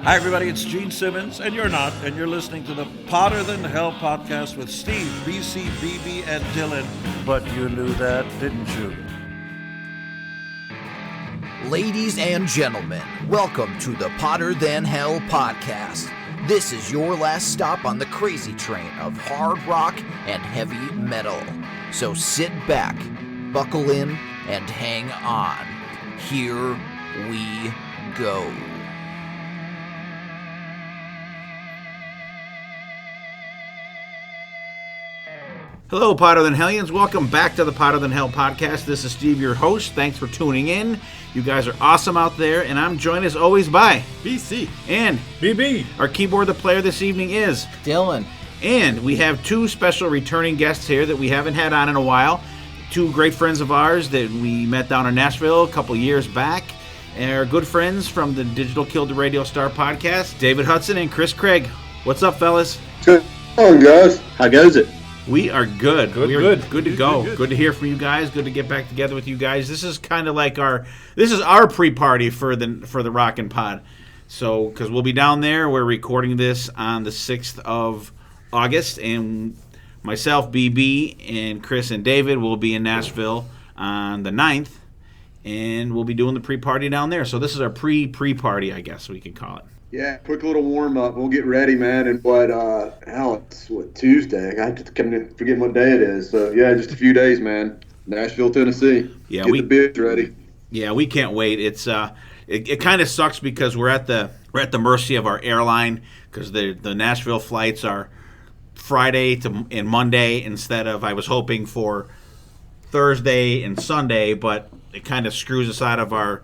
Hi, everybody. It's Gene Simmons, and you're not, and you're listening to the Potter Than Hell podcast with Steve, BC, BB, and Dylan. But you knew that, didn't you? Ladies and gentlemen, welcome to the Potter Than Hell podcast. This is your last stop on the crazy train of hard rock and heavy metal. So sit back, buckle in, and hang on. Here we go. Hello, Potter Than Hellions. Welcome back to the Potter Than Hell podcast. This is Steve, your host. Thanks for tuning in. You guys are awesome out there, and I'm joined as always by BC and BB. Our keyboard player this evening is Dylan. And we have two special returning guests here that we haven't had on in a while. Two great friends of ours that we met down in Nashville a couple years back. And our good friends from the Digital Killed the Radio Star podcast, David Hudson and Chris Craig. What's up, fellas? Good on, guys. How goes it? We are good. Good to go. Good to hear from you guys. Good to get back together with you guys. This is kind of like our pre-party for the Rockin' Pod. So, because we'll be down there, we're recording this on the 6th of August, and myself, BB, and Chris and David will be in Nashville on the 9th, and we'll be doing the pre-party down there. So this is our pre-party, I guess we could call it. Yeah, quick little warm up. We'll get ready, man. And it's Tuesday. I have to forget what day it is. So yeah, just a few days, man. Nashville, Tennessee. Yeah, get the beers ready. Yeah, we can't wait. It's it kind of sucks because we're at the mercy of our airline because the Nashville flights are Friday and Monday instead of I was hoping for Thursday and Sunday, but it kind of screws us out of our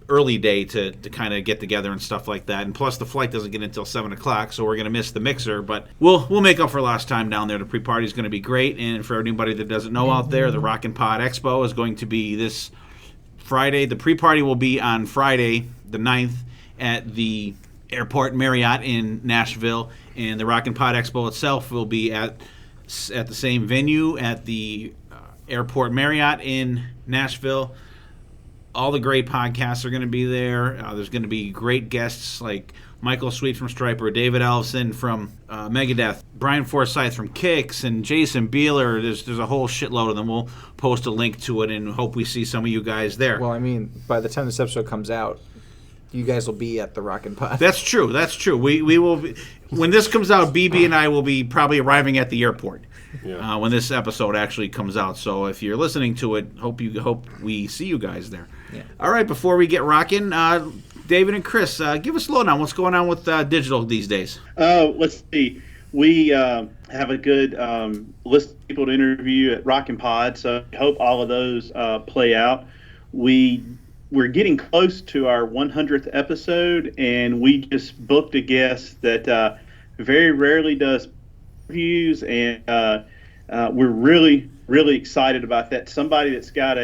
early day to kind of get together and stuff like that. And plus the flight doesn't get until 7 o'clock, so we're going to miss the mixer, but we'll make up for lost time down there. The pre-party is going to be great, and for anybody that doesn't know out there, the Rockin' Pod Expo is going to be this Friday. The pre-party will be on Friday the 9th at the Airport Marriott in Nashville, and the Rockin' Pod Expo itself will be at the same venue at the Airport Marriott in Nashville. All the great podcasts are going to be there. There's going to be great guests like Michael Sweet from Stryper, David Ellefson from Megadeth, Brian Forsyth from Kix, and Jason Beeler. There's a whole shitload of them. We'll post a link to it and hope we see some of you guys there. Well, I mean, by the time this episode comes out, you guys will be at the Rockin' Pod. That's true. We will be, when this comes out, BB and I will be probably arriving at the airport. Yeah. When this episode actually comes out. So if you're listening to it, hope we see you guys there. Yeah. All right, before we get rocking, David and Chris, give us a lowdown. What's going on with digital these days? Let's see. We have a good list of people to interview at Rockin' Pod, so I hope all of those play out. We're getting close to our 100th episode, and we just booked a guest that very rarely does interviews, and we're really, really excited about that. Somebody that's got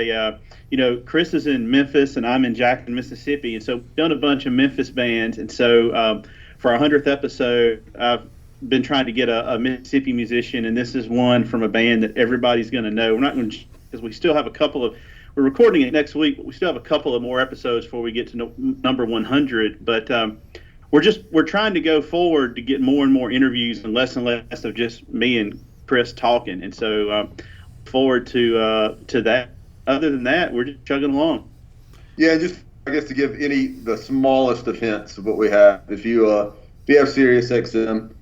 Chris is in Memphis and I'm in Jackson, Mississippi, and so we've done a bunch of Memphis bands, and so for our 100th episode, I've been trying to get a Mississippi musician, and this is one from a band that everybody's going to know. We're not going to, because we still have we're recording it next week, but we still have a couple of more episodes before we get to number 100, but we're trying to go forward to get more and more interviews and less of just me and Chris talking, and so forward to that. Other than that, we're just chugging along. Yeah, just I guess to give the smallest of hints of what we have. If you have Sirius XM,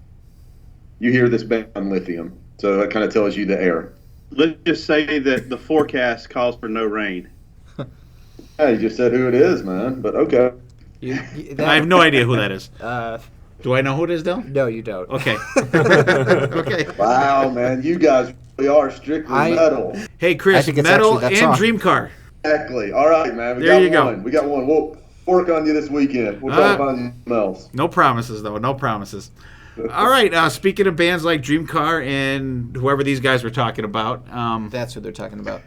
you hear this band on Lithium, so that kind of tells you the air. Let's just say that the forecast calls for no rain. Yeah, you just said who it is, man. But okay. I have no idea who that is. Do I know who it is, Del? No, you don't. Okay. Okay. Wow, man, you guys really are strictly metal. Hey, Chris, metal and Dream Car. Exactly. All right, man. There you go. We got one. We'll work on you this weekend. We'll try to find you something else. No promises, though. No promises. All right. Speaking of bands like Dream Car and whoever these guys were talking about. That's what they're talking about.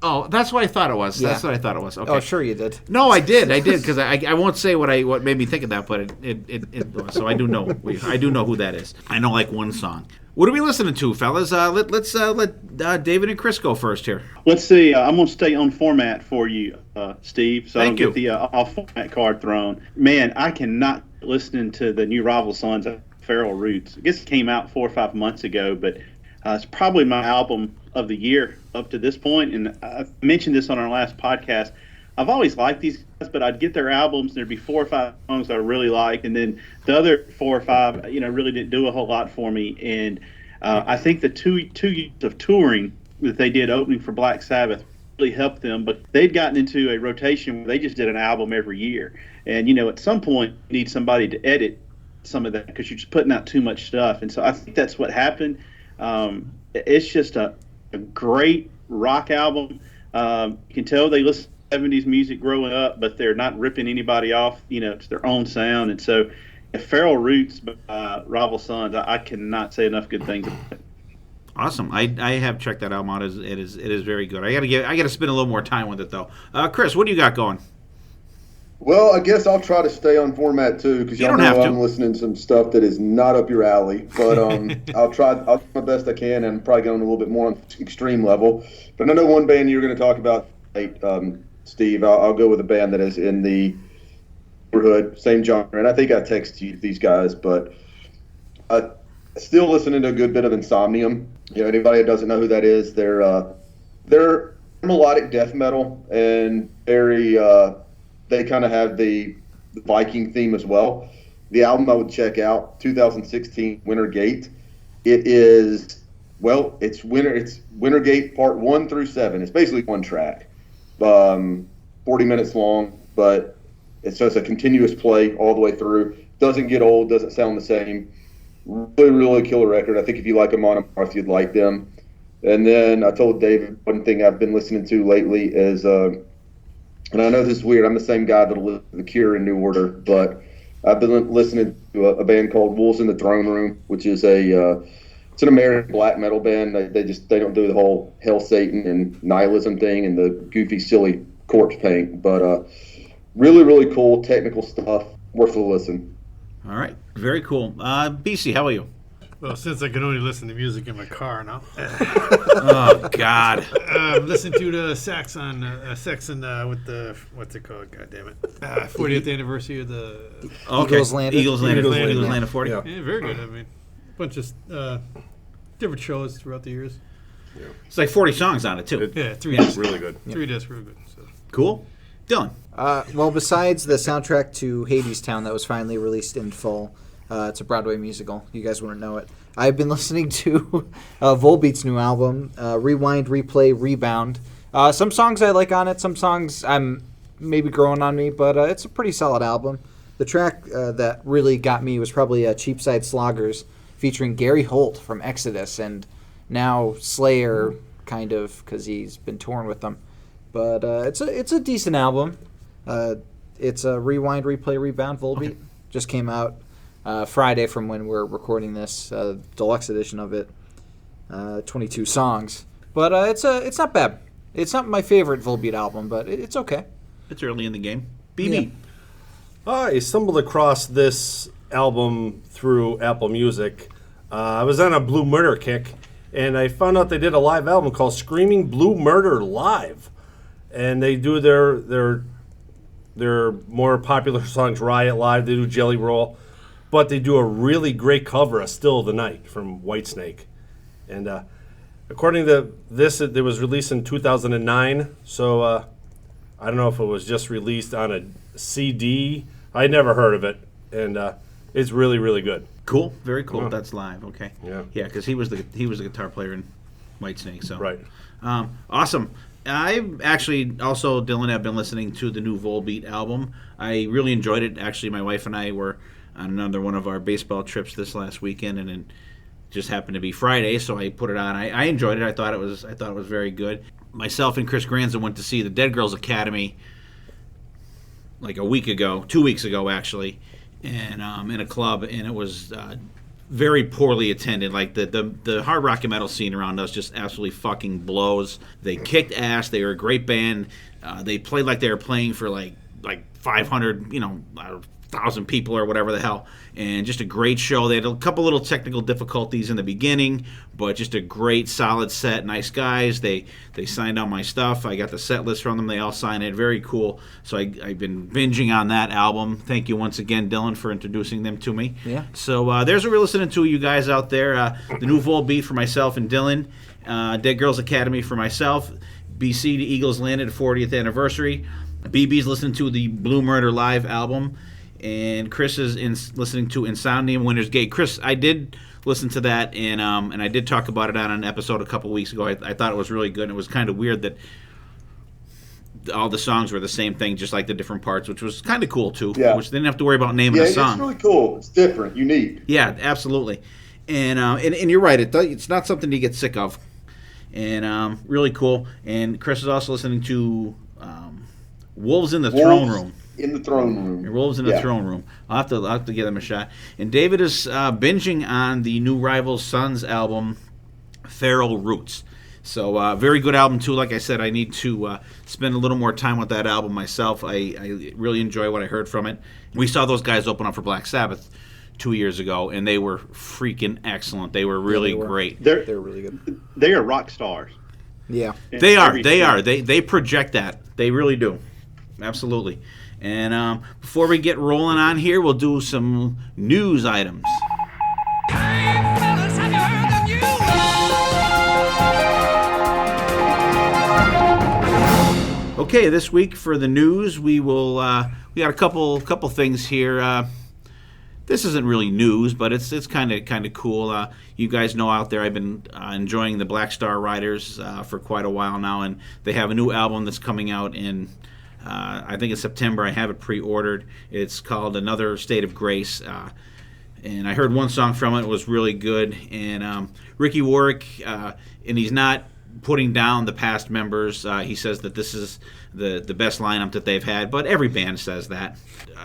Oh, that's what I thought it was. Yeah. That's what I thought it was. Okay. Oh, sure you did. No, I did, because I won't say what made me think of that, but it so I do know who that is. I know like one song. What are we listening to, fellas? Let's let David and Chris go first here. Let's see. I'm going to stay on format for you, Steve, so Thank I don't get the off-format card thrown. Man, I cannot listen to the new Rival Sons, Feral Roots. I guess it came out 4 or 5 months ago, but it's probably my album of the year up to this point. And I mentioned this on our last podcast. I've always liked these guys, but I'd get their albums, and there'd be 4 or 5 songs I really liked, and then the other 4 or 5, really didn't do a whole lot for me. And I think the two years of touring that they did opening for Black Sabbath really helped them, but they'd gotten into a rotation where they just did an album every year. And, at some point, you need somebody to edit some of that because you're just putting out too much stuff. And so I think that's what happened. It's just a great rock album. You can tell they listen 70s music growing up, but they're not ripping anybody off. It's their own sound. And so Feral Roots by Rival Sons, I cannot say enough good things about it. Awesome. I have checked that album out. It is very good. I gotta spend a little more time with it though. Chris, what do you got going? Well, I guess I'll try to stay on format too, because y'all know I'm listening to some stuff that is not up your alley. But I'll do my best I can, and probably go on a little bit more on extreme level. But I know one band you're going to talk about, Steve. I'll go with a band that is in the neighborhood, same genre. And I think I texted you these guys, but still listening to a good bit of Insomnium. Anybody that doesn't know who that is, they're melodic death metal, and very they kind of have the Viking theme as well. The album I would check out, 2016 Winter Gate. It is, it's Winter Gate part 1 through 7. It's basically one track, 40 minutes long, but it's just a continuous play all the way through. Doesn't get old, doesn't sound the same. Really, really killer record. I think if you like them on Amarth, you'd like them. And then I told David one thing I've been listening to lately is, and I know this is weird, I'm the same guy that'll listen to The Cure in New Order, but I've been listening to a band called Wolves in the Throne Room, which is it's an American black metal band. They don't do the whole Hell Satan and nihilism thing and the goofy, silly corpse paint, but really, really cool technical stuff, worth a listen. All right, very cool. BC, how are you? Well, since I can only listen to music in my car now. Oh, God. I'm listening to the Saxon with the, what's it called? God damn it. 40th anniversary of the... Eagles Landed. Eagles Landed 40. Yeah, very good. I mean, a bunch of different shows throughout the years. Yeah. It's like 40 songs on it, too. Yeah, 3 discs. Really good. 3 discs, real good. So. Cool. Dylan. Well, besides the soundtrack to Hadestown that was finally released in full, it's a Broadway musical. You guys wouldn't know it. I've been listening to Volbeat's new album, Rewind, Replay, Rebound. Some songs I like on it. Some songs I'm maybe growing on me, but it's a pretty solid album. The track that really got me was probably Cheapside Sloggers, featuring Gary Holt from Exodus and now Slayer, kind of, because he's been touring with them. But it's a decent album. It's a Rewind, Replay, Rebound. Volbeat just came out Friday from when we're recording this deluxe edition of it. 22 songs, but it's not bad. It's not my favorite Volbeat album, but it's okay. It's early in the game. BB. Yeah. I stumbled across this album through Apple Music. I was on a Blue Murder kick, and I found out they did a live album called Screaming Blue Murder Live, and they do their more popular songs, Riot Live. They do Jelly Roll, but they do a really great cover of Still of the Night from Whitesnake. And according to this, it was released in 2009, so I don't know if it was just released on a CD. I never heard of it, and it's really, really good. Cool, very cool. Yeah. That's live. Okay. Yeah. Yeah, because he was the guitar player in Whitesnake. So Right. Awesome. I've actually also, Dylan, have been listening to the new Volbeat album. I really enjoyed it. Actually, my wife and I were on another one of our baseball trips this last weekend, and it just happened to be Friday, so I put it on. I enjoyed it. I thought it was very good. Myself and Chris Granza went to see the Dead Girls Academy like 2 weeks ago actually, and in a club, and it was very poorly attended. Like the hard rock and metal scene around us just absolutely fucking blows. They kicked ass. They were a great band. They played like they were playing for like 500, 1,000 people or whatever the hell, and just a great show. They had a couple little technical difficulties in the beginning, but just a great, solid set. Nice guys. They signed all my stuff. I got the set list from them. They all signed it. Very cool. So I've been binging on that album. Thank you once again, Dylan, for introducing them to me. Yeah. So there's what we're listening to, you guys out there. The new Volbeat for myself and Dylan. Dead Girls Academy for myself. BC to Eagles Landed 40th anniversary. BB's listening to the Blue Murder Live album. And Chris is listening to Insomnium Winter's Gate. Chris, I did listen to that, and I did talk about it on an episode a couple weeks ago. I thought it was really good, and it was kind of weird that all the songs were the same thing, just like the different parts, which was kind of cool, too. Yeah. Which they didn't have to worry about naming a song. It's really cool. It's different, unique. Yeah, absolutely. And you're right. It's not something you get sick of. And really cool. And Chris is also listening to Wolves in the Throne Room. In the Throne Room. Wolves in the Throne Room. I'll have to give them a shot. And David is binging on the new Rival Sons album, Feral Roots. So very good album, too. Like I said, I need to spend a little more time with that album myself. I really enjoy what I heard from it. We saw those guys open up for Black Sabbath 2 years ago, and they were freaking excellent. They were really great. They're really good. They are rock stars. Yeah. They are. They project that. They really do. Absolutely. And before we get rolling on here, we'll do some news items. Okay, this week for the news, we got a couple things here. This isn't really news, but it's kind of cool. You guys know out there, I've been enjoying the Black Star Riders for quite a while now, and they have a new album that's coming out in I think in September. I have it pre-ordered. It's called Another State of Grace, and I heard one song from it. It was really good. And Ricky Warwick, and he's not putting down the past members. He says that this is the best lineup that they've had, but every band says that.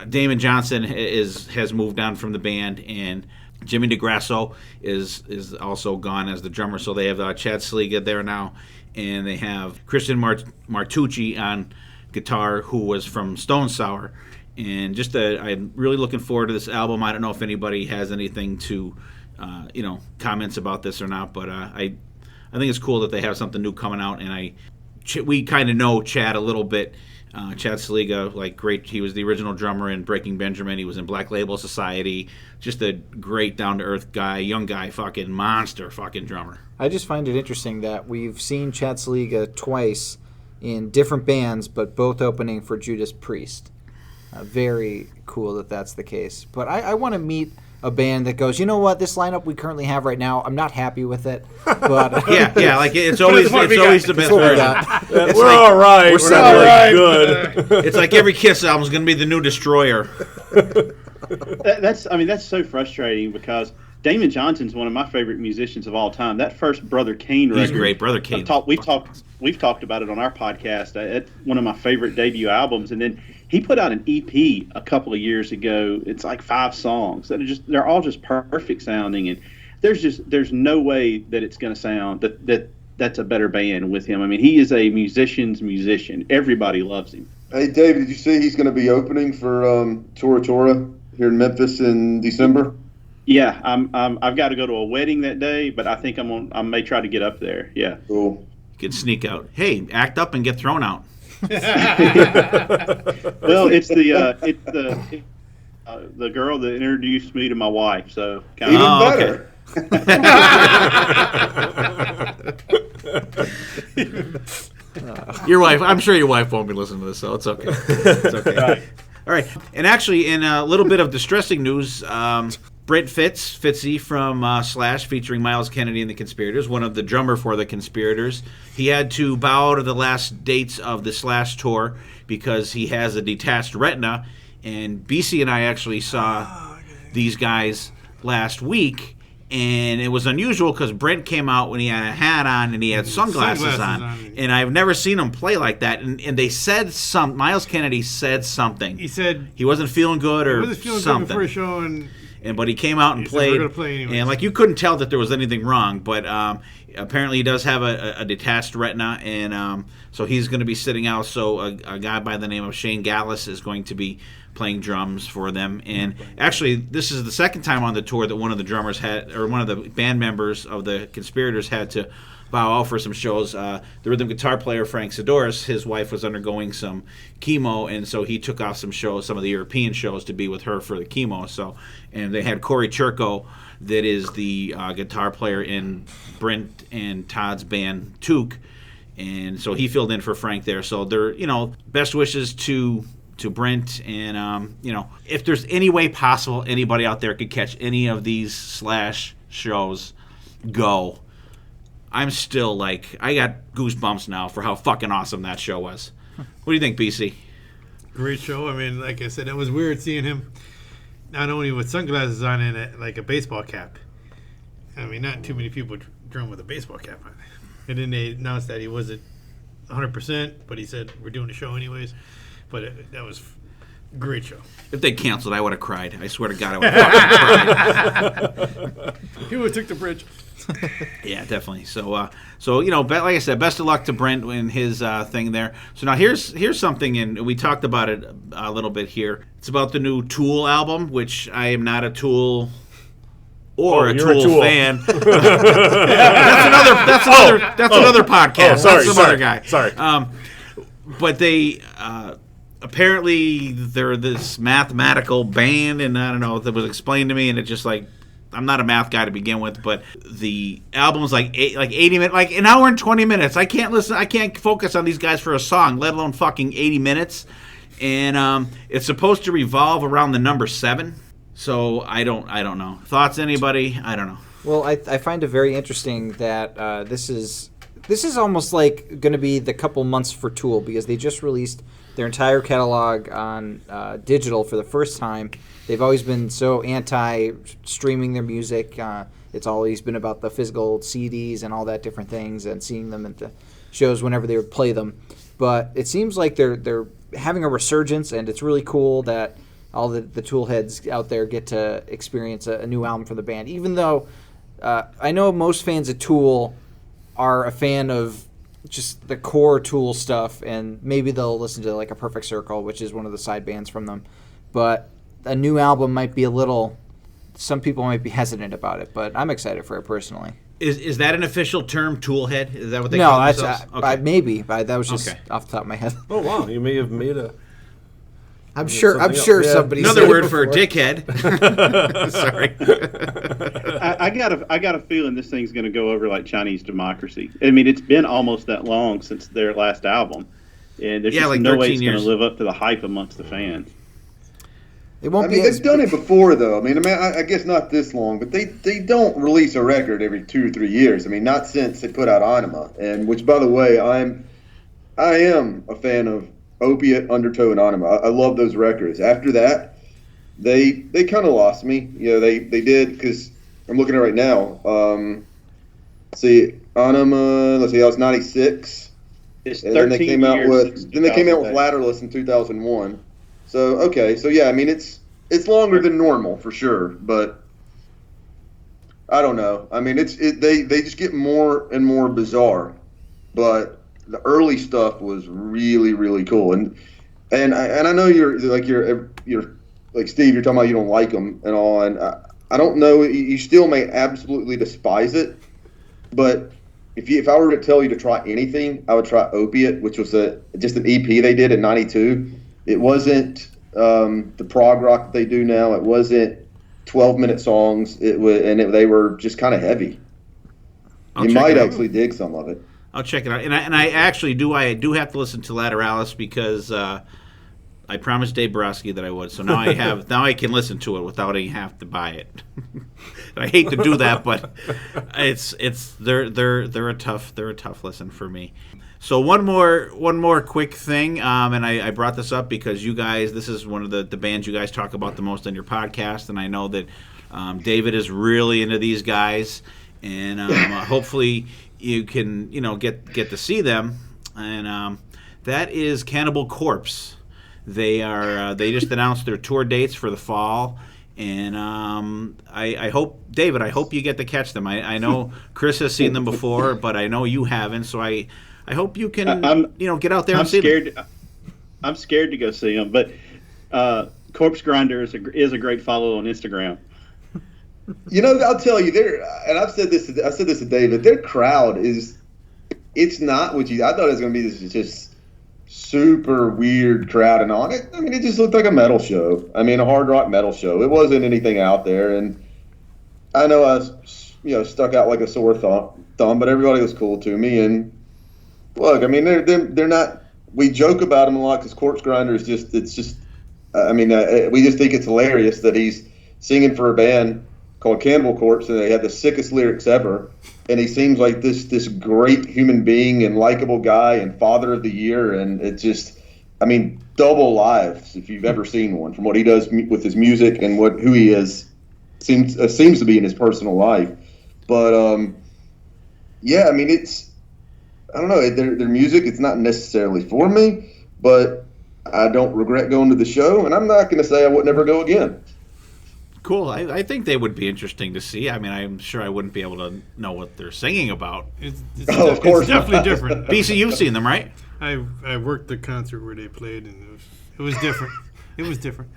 Damon Johnson has moved on from the band, and Jimmy DeGrasso is also gone as the drummer. So they have Chad Sliga there now, and they have Christian Martucci on guitar, who was from Stone Sour. And just I'm really looking forward to this album. I don't know if anybody has anything to comments about this or not, but I think it's cool that they have something new coming out. And we kind of know Chad a little bit. Chad Sliga, great. He was the original drummer in Breaking Benjamin. He was in Black Label Society. Just a great down-to-earth guy, young guy, fucking monster fucking drummer. I just find it interesting that we've seen Chad Sliga twice in different bands, but both opening for Judas Priest. Very cool that that's the case. But I want to meet a band that goes, you know what, this lineup we currently have right now, I'm not happy with it. But it's always the best version. We're all right. We're not very good. It's like every Kiss album is going to be the new Destroyer. That's so frustrating because Damon Johnson's one of my favorite musicians of all time. That first Brother Kane record. He's great, Brother Kane. We've talked about it on our podcast. It's one of my favorite debut albums. And then he put out an EP a couple of years ago. It's like 5 songs that they're all just perfect sounding. And there's no way that it's going to sound that's a better band with him. I mean, he is a musician's musician. Everybody loves him. Hey, David, did you see he's going to be opening for Tora Tora here in Memphis in December? Yeah, I've got to go to a wedding that day, but I think I may try to get up there. Yeah. Cool. You can sneak out. Hey, act up and get thrown out. Well, it's the girl that introduced me to my wife, so even better. Okay. Your wife, I'm sure your wife won't be listening to this, so it's okay. It's okay. Right. All right. And actually, in a little bit of distressing news, Brent Fitzy from Slash, featuring Miles Kennedy and the Conspirators, one of the drummer for the Conspirators, he had to bow to the last dates of the Slash tour because he has a detached retina. And BC and I actually saw these guys last week, and it was unusual because Brent came out when he had a hat on and he had sunglasses on. And I've never seen him play like that. And they said Miles Kennedy said something. He said he wasn't feeling good or he wasn't feeling something. Good before a show, but he came out and played. We're gonna play anyways. And you couldn't tell that there was anything wrong. But apparently he does have a detached retina, and so he's going to be sitting out. So a guy by the name of Shane Gallus is going to be playing drums for them. And actually, this is the second time on the tour that one of the drummers had, or one of the band members of the Conspirators had to bow out for some shows. The rhythm guitar player, Frank Sidoris, his wife was undergoing some chemo, and so he took off some shows, some of the European shows, to be with her for the chemo. So, and they had Corey Churko, that is the guitar player in Brent and Todd's band, Took. And so he filled in for Frank there. So they're, best wishes to Brent. And, if there's any way possible anybody out there could catch any of these Slash shows, go. I'm still I got goosebumps now for how fucking awesome that show was. What do you think, BC? Great show. I mean, like I said, it was weird seeing him not only with sunglasses on and a baseball cap. I mean, not too many people drum with a baseball cap on. And then they announced that he wasn't 100%, but he said, we're doing a show anyways. But that was a great show. If they canceled, I would have cried. I swear to God, I would have fucking cried. He would have took the bridge. Yeah, definitely. So like I said, best of luck to Brent in his thing there. So now here's something, and we talked about it a little bit here. It's about the new Tool album, which I am not a Tool or a Tool fan. That's another podcast. Sorry, that's some other guy. Sorry. But they apparently they're this mathematical band, and I don't know, that was explained to me, and it just I'm not a math guy to begin with, but the album's 80 minutes, an hour and 20 minutes. I can't listen. I can't focus on these guys for a song, let alone fucking 80 minutes. And it's supposed to revolve around the number 7. So I don't know. Thoughts, anybody? I don't know. Well, I find it very interesting that this is almost like going to be the couple months for Tool, because they just released their entire catalog on digital for the first time. They've always been so anti-streaming their music. It's always been about the physical CDs and all that different things, and seeing them at the shows whenever they would play them. But it seems like they're having a resurgence, and it's really cool that all the Tool heads out there get to experience a new album from the band. Even though I know most fans of Tool are a fan of just the core Tool stuff, and maybe they'll listen to A Perfect Circle, which is one of the side bands from them. But a new album might be some people might be hesitant about it, but I'm excited for it personally. Is that an official term, Tool head? Is that what they call themselves? No, maybe. That was just off the top of my head. Oh wow, you may have made a. I'm sure somebody. Another word for dickhead. Sorry. I got a feeling this thing's going to go over like Chinese democracy. I mean, it's been almost that long since their last album, and there's just no way it's going to live up to the hype amongst the fans. It won't be. They've done it before, though. I guess not this long, but they don't release a record every 2 or 3 years. Not since they put out Anima, and which, by the way, I am a fan of Opiate, Undertow, and Anima. I love those records. After that, they kind of lost me. They did, because I'm looking at it right now. Anima. Let's see, that was '96. It's and then they came out with Ladderless Ladderless in 2001. So yeah, it's longer than normal for sure, but I don't know. They just get more and more bizarre, but the early stuff was really, really cool. And I know you're like Steve, you're talking about you don't like them and all, and I don't know. You still may absolutely despise it, but if I were to tell you to try anything, I would try Opiate, which was just an EP they did in '92. It wasn't the prog rock that they do now. It wasn't 12-minute songs. They were just kind of heavy. You might actually dig some of it. I'll check it out. And I actually do. I do have to listen to Lateralis because I promised Dave Borowski that I would. So now I have. Now I can listen to it without have to buy it. I hate to do that, but they're a tough listen for me. So one more quick thing, and I brought this up because you guys, this is one of the bands you guys talk about the most on your podcast, and I know that David is really into these guys, and hopefully you can get to see them, and that is Cannibal Corpse. They just announced their tour dates for the fall. And I hope, David, you get to catch them. I know Chris has seen them before, but I know you haven't. So I hope you can, get out there and see them. I'm scared to go see them, but Corpse Grinder is a great follow on Instagram. I'll tell you, and I said this to David. Their crowd it's not what I thought it was going to be. This just super weird crowd, and on it, I mean, it just looked like a metal show. I mean, a hard rock metal show. It wasn't anything out there, and I know I was, stuck out like a sore thumb, but everybody was cool to me. And look, I mean, they're not. We joke about them a lot because Corpse Grinder is just. It's just. I mean, we just think it's hilarious that he's singing for a band called Cannibal Corpse, and they have the sickest lyrics ever. And he seems like this great human being and likable guy and father of the year. And it just, I mean, double lives if you've ever seen one, from what he does with his music and who he is seems to be in his personal life. But yeah, I mean, I don't know, their music. It's not necessarily for me, but I don't regret going to the show, and I'm not going to say I would never go again. Cool. I think they would be interesting to see. I mean, I'm sure I wouldn't be able to know what they're singing about. Of course, it's definitely different. BC, you've seen them, right? I worked the concert where they played, and it was different. It was different.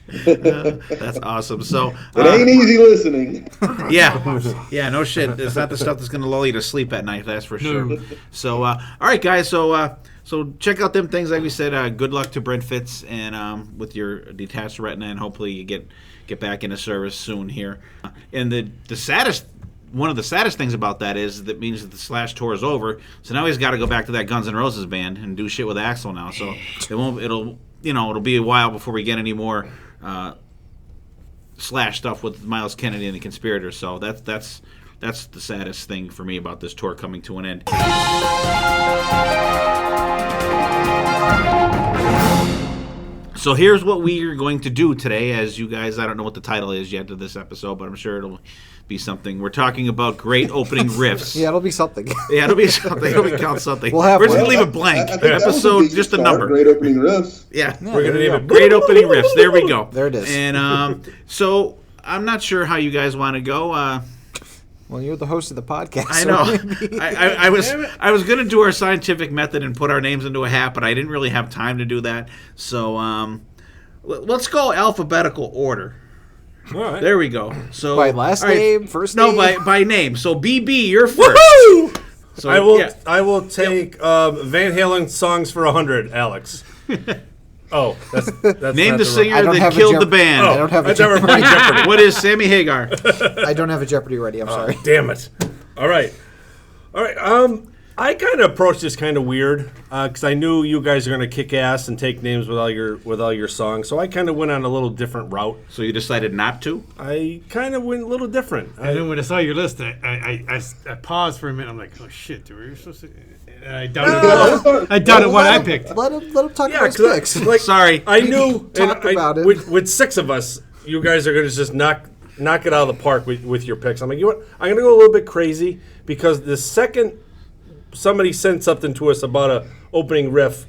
That's awesome. So it ain't easy listening. Yeah, no shit. It's not the stuff that's going to lull you to sleep at night. That's for sure. So, all right, guys. So check out them things. Like we said, good luck to Brent Fitz and with your detached retina, and hopefully you get back into service soon here. And one of the saddest things about that is that means that the Slash tour is over. So now he's got to go back to that Guns N' Roses band and do shit with Axl now. So it'll be a while before we get any more Slash stuff with Miles Kennedy and the Conspirators. So that's the saddest thing for me about this tour coming to an end. So here's what we are going to do today. As you guys, I don't know what the title is yet to this episode, but I'm sure it'll be something. We're talking about great opening riffs. Yeah, it'll be something. Yeah, it'll be something. It'll count something. We're just going to leave it blank. Episode, just a number. Great opening riffs. Yeah, we're going to name it Great Opening Riffs. There we go. There it is. And so I'm not sure how you guys want to go. Well, you're the host of the podcast. I know. I was going to do our scientific method and put our names into a hat, but I didn't really have time to do that. So let's go alphabetical order. All right. There we go. So by last name, first name? No, by name. So BB, you're first. Woohoo! So I will take Van Halen songs for 100, Alex. Oh, that's name not the singer that killed the band. I don't have a Jeopardy. What is Sammy Hagar? I don't have a Jeopardy ready. I'm sorry. Damn it! All right. I kind of approached this kind of weird because I knew you guys are going to kick ass and take names with all your songs. So I kind of went on a little different route. So you decided not to? I kind of went a little different. And then when I saw your list, I paused for a minute. I'm like, oh shit, were you supposed to? And I doubted what I picked. Let him talk about his picks. Sorry, I knew. Talk about it. With six of us, you guys are going to just knock it out of the park with your picks. I'm like, you know what? I'm going to go a little bit crazy because the second somebody sent something to us about a opening riff,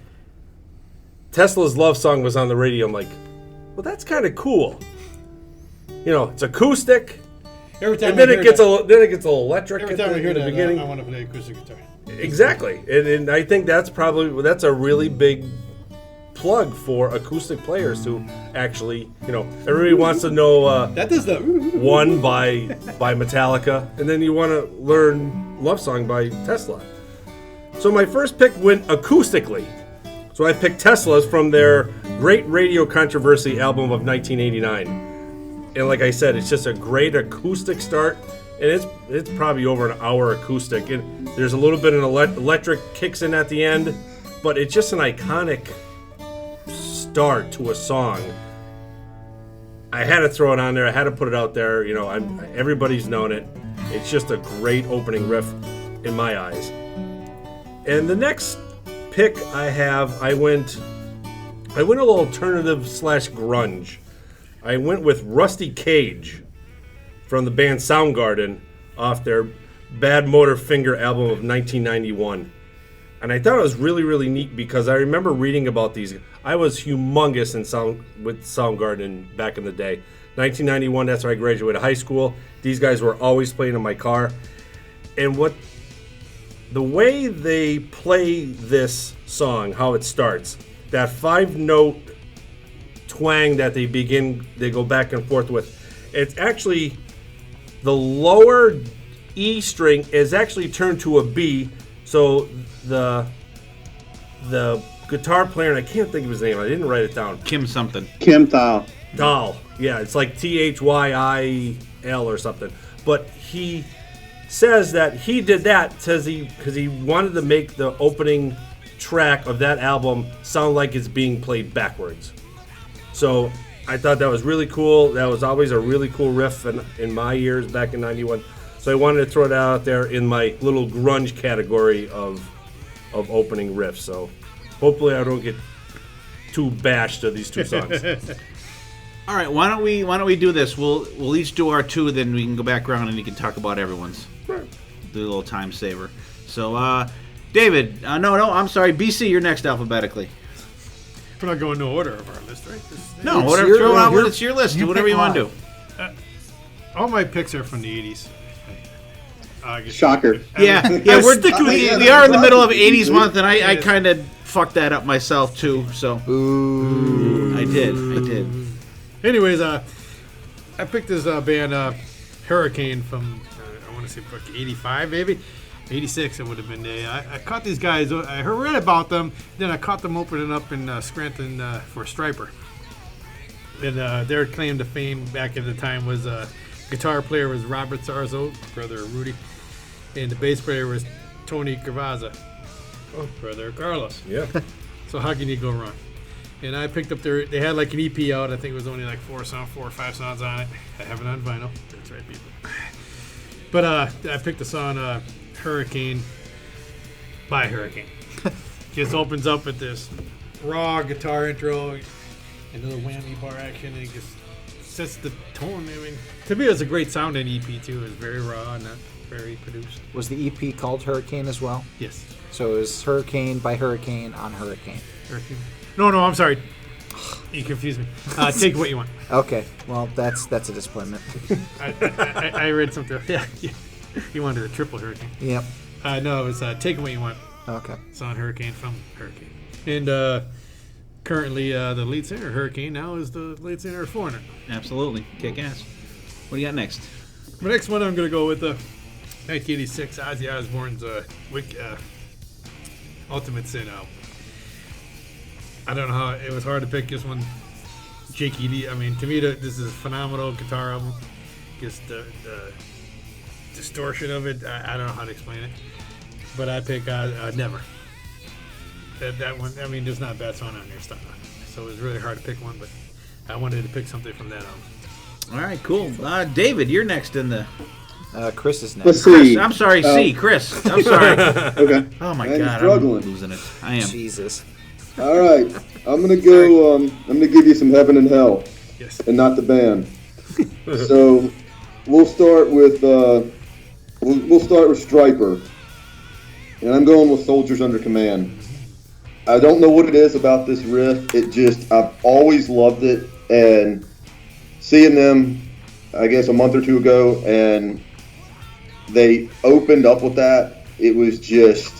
Tesla's Love Song was on the radio. I'm like, well, that's kind of cool. It's acoustic. Every time and then it gets a little electric. Every time I hear in the that, beginning. I want to play acoustic guitar. Exactly, and I think that's a really big plug for acoustic players who actually, everybody wants to know That does the One by Metallica, and then you want to learn Love Song by Tesla. So my first pick went acoustically. So I picked Tesla's from their Great Radio Controversy album of 1989. And like I said, it's just a great acoustic start, and it's probably over an hour acoustic. And there's a little bit of electric kicks in at the end, but it's just an iconic start to a song. I had to throw it on there. I had to put it out there. Everybody's known it. It's just a great opening riff in my eyes. And the next pick I went a little alternative / grunge. I went with Rusty Cage from the band Soundgarden off their Bad Motor Finger album of 1991. And I thought it was really, really neat because I remember reading about these. I was humongous with Soundgarden back in the day. 1991, that's where I graduated high school. These guys were always playing in my car. And the way they play this song, how it starts, that 5-note twang that they go back and forth with. It's actually the lower E string is actually turned to a B, so the guitar player, and I can't think of his name, I didn't write it down. Kim something. Kim Thal. Dahl. Yeah, it's like Thyiel or something. But he says that he did that because he wanted to make the opening track of that album sound like it's being played backwards. So I thought that was really cool. That was always a really cool riff in my years back in '91. So I wanted to throw that out there in my little grunge category of opening riffs. So hopefully I don't get too bashed of these two songs. All right, why don't we do this? We'll each do our two, then we can go back around and you can talk about everyone's. Right. Do a little time saver. So, David, no, I'm sorry, BC, you're next alphabetically. We're not going no order of our list, right? No, whatever. It's your list. Do whatever you want to do. All my picks are from the 80s. Shocker. Yeah, we are in the middle of 80s month, and I kind of fucked that up myself too. So, I did. Anyways, I picked this band Hurricane from I want to say 85 maybe. 86 it would have been. I caught these guys. I read about them. Then I caught them opening up in Scranton for Striper. And their claim to fame back at the time was guitar player was Robert Sarzo, brother of Rudy, and the bass player was Tony Cavazza, brother of Carlos. Yeah. So how can you go wrong? And I picked up they had like an EP out. I think it was only like 4 or 5 songs on it. I have it on vinyl. That's right, people. But I picked the song Hurricane by Hurricane. Just opens up with this raw guitar intro, another whammy bar action, and it just sets the tone. I mean, to me, it's a great sounding EP too. It's very raw, not very produced. Was the EP called Hurricane as well? Yes. So it was Hurricane by Hurricane on Hurricane. Hurricane. No, I'm sorry. You confused me. Take what you want. Okay, well, that's a disappointment. I read something. Yeah. You wanted a triple Hurricane. Yep. No, it was Take What You Want. Okay. It's on Hurricane from Hurricane. And currently the lead singer of Hurricane now is the lead singer of Foreigner. Absolutely. Kick ass. What do you got next? The next one I'm going to go with 1986 Ozzy Osbourne's Ultimate Sin album. I don't know how it was hard to pick this one. Jake Edie. I mean, to me, this is a phenomenal guitar album. Just the distortion of it. I don't know how to explain it, but I pick Never. That one. I mean, there's not a bad song on there. Stuff on it. So it was really hard to pick one, but I wanted to pick something from that album. All right, cool. David, you're next in the. Chris is next. Let's see. I'm sorry, Chris. I'm sorry. Okay. Oh my I'm God, struggling. I'm losing it. I am. Jesus. All right, I'm gonna go. I'm gonna give you some Heaven and Hell, Yes. and not the band. So we'll start with Striper, and I'm going with Soldiers Under Command. I don't know what it is about this riff. I've always loved it, and seeing them, I guess a month or two ago, and they opened up with that. It was just.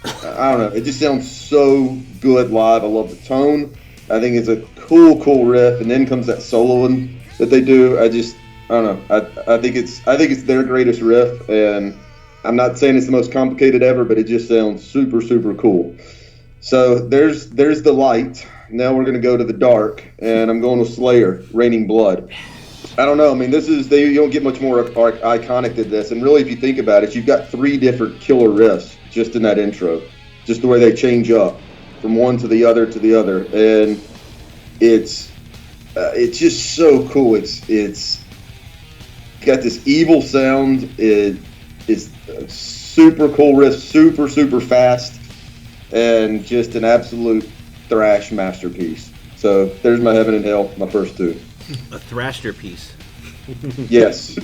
I don't know. It just sounds so good live. I love the tone. I think it's a cool riff, and then comes that soloing that they do. I don't know. I think it's their greatest riff, and I'm not saying it's the most complicated ever, but it just sounds super cool. So there's the light. Now we're gonna go to the dark, and I'm going with Slayer, Raining Blood. I don't know. I mean, you don't get much more iconic than this. And really, if you think about it, you've got 3 different killer riffs just in that intro, just the way they change up from one to the other, and it's just so cool. It's got this evil sound. It's a super cool riff, super fast, and just an absolute thrash masterpiece. So there's my Heaven and Hell, my first 2. A thrasher piece. Yes.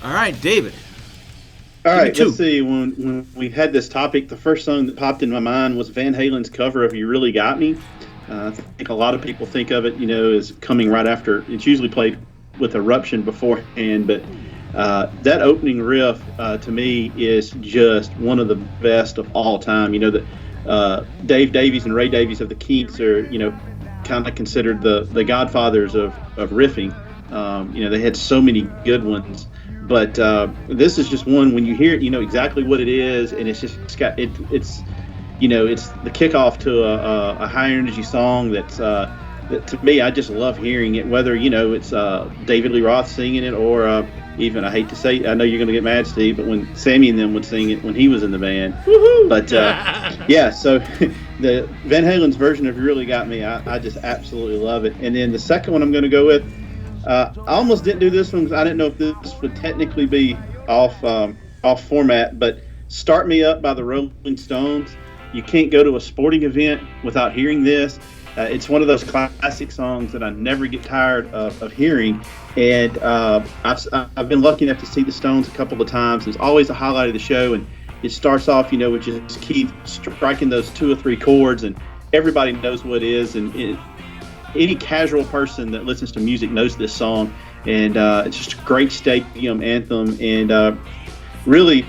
All right, David. All right, let's see. When we had this topic, the first song that popped in my mind was Van Halen's cover of "You Really Got Me." I think a lot of people think of it, as coming right after. It's usually played with Eruption beforehand, but that opening riff to me is just one of the best of all time. That Dave Davies and Ray Davies of the Kinks are, kind of considered the godfathers of riffing. They had so many good ones, but this is just one, when you hear it, you know exactly what it is, and it's got it's the kickoff to a high energy song that to me, I just love hearing it, whether it's David Lee Roth singing it, or even, I hate to say, I know you're going to get mad, Steve, but when Sammy and them would sing it when he was in the band. Woo-hoo! But yeah, so the Van Halen's version of "You Really Got Me," I just absolutely love it. And then the second one I'm going to go with, I almost didn't do this one because I didn't know if this would technically be off format, but "Start Me Up" by the Rolling Stones. You can't go to a sporting event without hearing this. It's one of those classic songs that I never get tired of hearing, and I've been lucky enough to see the Stones a couple of times. It's always a highlight of the show, and it starts off, with just Keith striking those 2 or 3 chords, and everybody knows what it is, and any casual person that listens to music knows this song, and it's just a great stadium anthem, and really.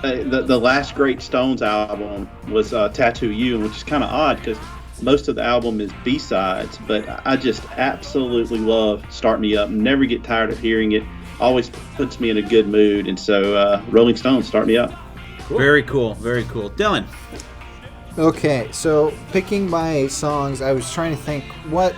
The last great Stones album was Tattoo You, which is kind of odd because most of the album is B-sides, but I just absolutely love Start Me Up. Never get tired of hearing it. Always puts me in a good mood, and so Rolling Stones, Start Me Up. Cool. Very cool, very cool. Dylan. Okay, so picking my songs, I was trying to think what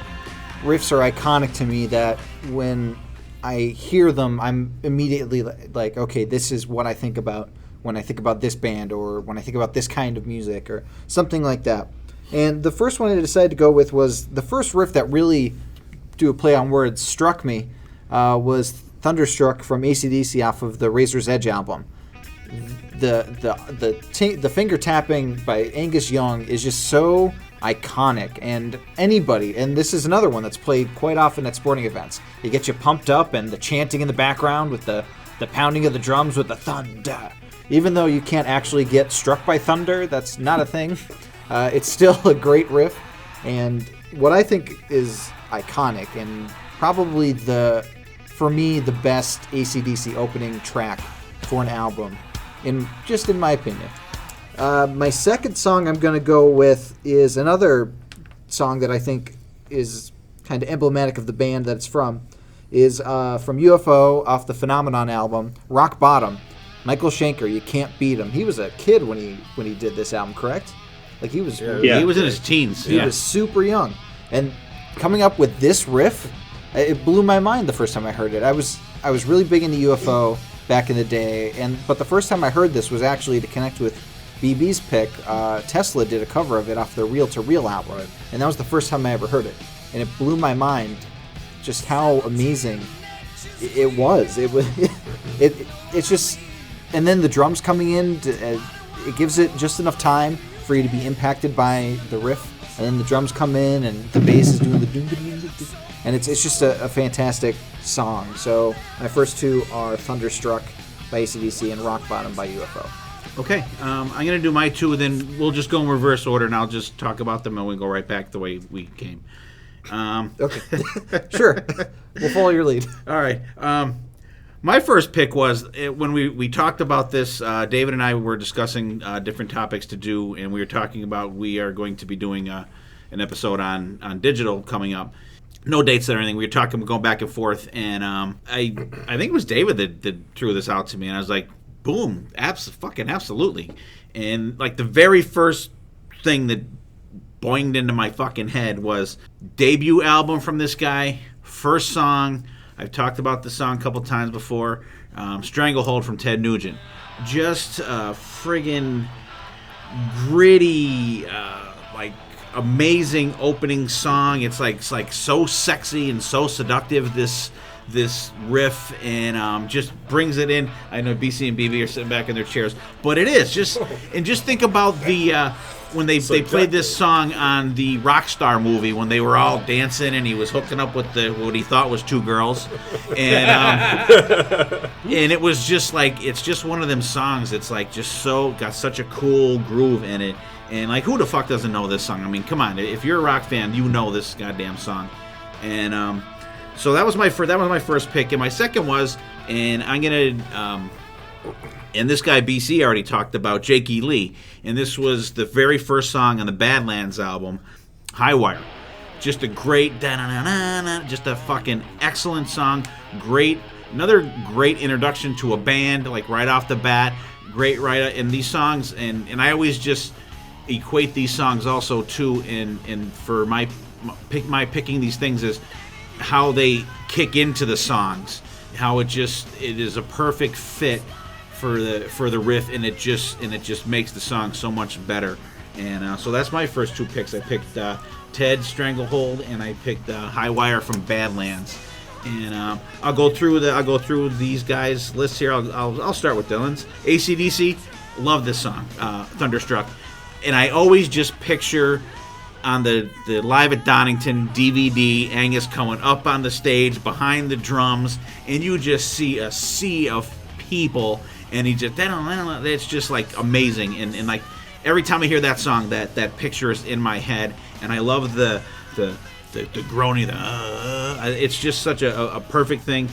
riffs are iconic to me that when I hear them, I'm immediately like, okay, this is what I think about when I think about this band, or when I think about this kind of music, or something like that. And the first one I decided to go with was the first riff that really, do a play on words, struck me, was Thunderstruck from AC/DC off of the Razor's Edge album. The finger tapping by Angus Young is just so iconic, and anybody, and this is another one that's played quite often at sporting events. It gets you pumped up, and the chanting in the background with the pounding of the drums with the thunder. Even though you can't actually get struck by thunder, that's not a thing. It's still a great riff, and what I think is iconic, and probably for me, the best AC/DC opening track for an album, in my opinion. My second song I'm going to go with is another song that I think is kind of emblematic of the band that it's from, is from UFO off the Phenomenon album, Rock Bottom. Michael Schenker, You Can't Beat Him. He was a kid when he did this album, correct? Like he was. Yeah. He was in his teens. He was super young, and coming up with this riff, it blew my mind the first time I heard it. I was really big into UFO back in the day, but the first time I heard this was actually to connect with BB's pick. Tesla did a cover of it off their Reel to Reel album, and that was the first time I ever heard it, and it blew my mind just how amazing it was. It's just. And then the drums coming in, it gives it just enough time for you to be impacted by the riff. And then the drums come in, and the bass is doing the doom, and it's just a fantastic song. So my first two are Thunderstruck by AC/DC and Rock Bottom by UFO. Okay, I'm going to do my two, and then we'll just go in reverse order, and I'll just talk about them, and we'll go right back the way we came. Okay, sure. We'll follow your lead. All right. My first pick was, when we talked about this, David and I were discussing different topics to do, and we were talking about we are going to be doing an episode on digital coming up. No dates or anything. We were talking, going back and forth, and I think it was David that threw this out to me, and I was like, boom, fucking absolutely. And like the very first thing that boinged into my fucking head was debut album from this guy, first song. I've talked about this song a couple times before. Stranglehold from Ted Nugent. Just a friggin' gritty, amazing opening song. It's like so sexy and so seductive, this riff, and just brings it in. I know BC and BB are sitting back in their chairs, but it is just, and just think about the when they played this song on the Rockstar movie, when they were all dancing and he was hooking up with what he thought was two girls, and and it was just like, it's just one of them songs. It's like just so got such a cool groove in it, and like who the fuck doesn't know this song? I mean, come on, if you're a rock fan, you know this goddamn song, and so that was my first pick, and my second was, and I'm gonna. And this guy BC already talked about, Jake E. Lee. And this was the very first song on the Badlands album, High Wire. just a great da-na-na-na-na, just a fucking excellent song. Another great introduction to a band, like right off the bat. Great writer in these songs, and I always just equate these songs also too, and for my picking these things is how they kick into the songs, how it is a perfect fit for the riff, and it just makes the song so much better. And so that's my first two picks. I picked Ted Stranglehold, and I picked High Wire from Badlands. And I'll go through these guys' lists here. I'll start with Dylan's. AC/DC, love this song, Thunderstruck. And I always just picture on the Live at Donington DVD, Angus coming up on the stage behind the drums, and you just see a sea of people, and it's just like amazing. And like every time I hear that song, that picture is in my head, and I love the groaning, it's just such a perfect thing.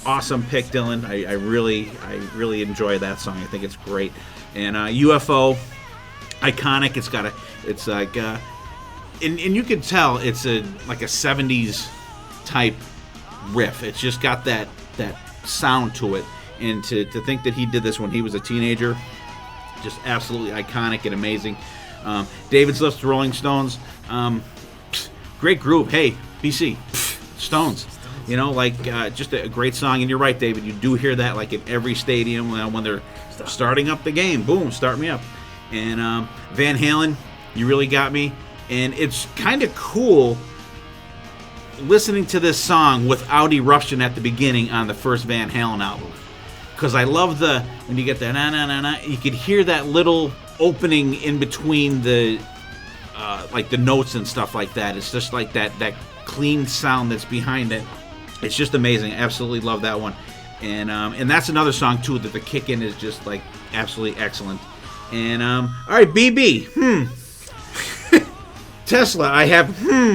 Awesome pick, Dylan. I really enjoy that song. I think it's great. And UFO, iconic. It's like and you can tell it's like a 70s type riff. It's just got that sound to it. And to think that he did this when he was a teenager, just absolutely iconic and amazing. David's List, Rolling Stones. Great group. Hey, BC, Stones. You know, like just a great song. And you're right, David. You do hear that like in every stadium when they're starting up the game. Boom, start me up. And Van Halen, you really got me. And it's kind of cool listening to this song without Eruption at the beginning on the first Van Halen album. Because I love when you get that na-na-na-na, you could hear that little opening in between the like the notes and stuff like that. It's just like that clean sound that's behind it. It's just amazing. Absolutely love that one. And that's another song too that the kick in is just like absolutely excellent. And all right, BB. Tesla, I have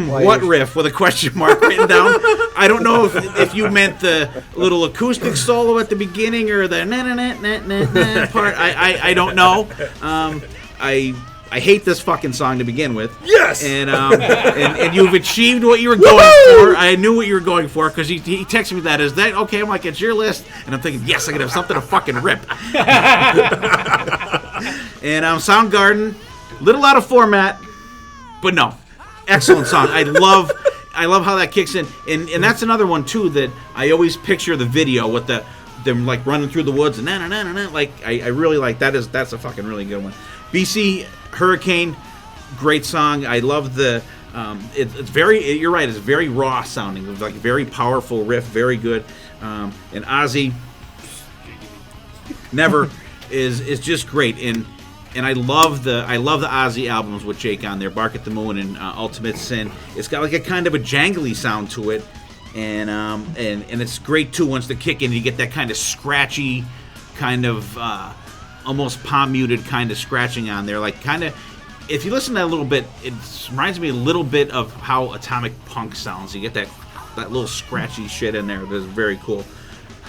what riff with a question mark written down. I don't know if you meant the little acoustic solo at the beginning or the na-na-na-na-na-na part. I don't know. I hate this fucking song to begin with. Yes! And you've achieved what you were going for. I knew what you were going for because he texted me that. Is that okay? I'm like, it's your list. And I'm thinking, yes, I can have something to fucking rip. And Soundgarden, little out of format, but no, excellent song. I love how that kicks in. And that's another one, too, that I always picture the video with them like running through the woods and na-na-na-na-na. Like, I really like that. That's a fucking really good one. BC Hurricane, great song. I love it's very, you're right, it's very raw sounding. It's like a very powerful riff, very good. And Ozzy, Never is just great. And I love the Ozzy albums with Jake on there, Bark at the Moon and Ultimate Sin. It's got like a kind of a jangly sound to it. And it's great too once the kick in, you get that kind of scratchy, kind of almost palm muted kind of scratching on there, like kind of. If you listen to that a little bit, it reminds me a little bit of how Atomic Punk sounds. You get that little scratchy shit in there. That's very cool.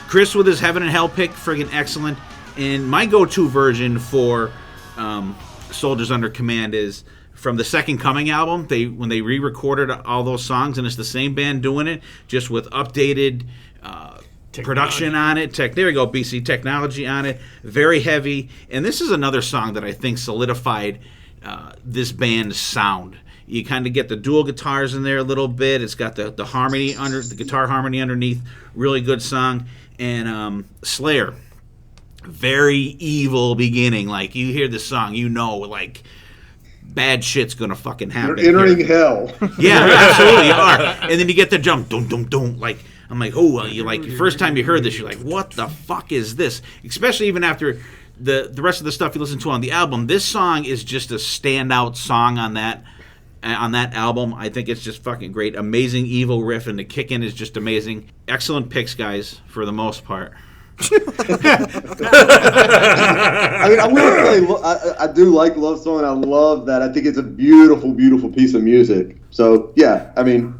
Chris with his Heaven and Hell pick, friggin' excellent. And my go-to version for Soldiers Under Command is from the Second Coming album. When they re-recorded all those songs, and it's the same band doing it, just with updated production on it. There we go, BC. Technology on it. Very heavy. And this is another song that I think solidified this band's sound. You kind of get the dual guitars in there a little bit. It's got the harmony the guitar harmony underneath. Really good song. And Slayer, very evil beginning. Like you hear this song, you know, like bad shit's gonna fucking happen. You're entering hell. Yeah, absolutely you are. And then you get the jump, dum dum dum. Like I'm like, oh, you like first time you heard this, you're like, what the fuck is this? Especially even after the rest of the stuff you listen to on the album. This song is just a standout song on that album. I think it's just fucking great. Amazing evil riff, and the kick-in is just amazing. Excellent picks, guys, for the most part. I mean, I will say I do like Love Song, and I love that. I think it's a beautiful, beautiful piece of music. So, yeah, I mean,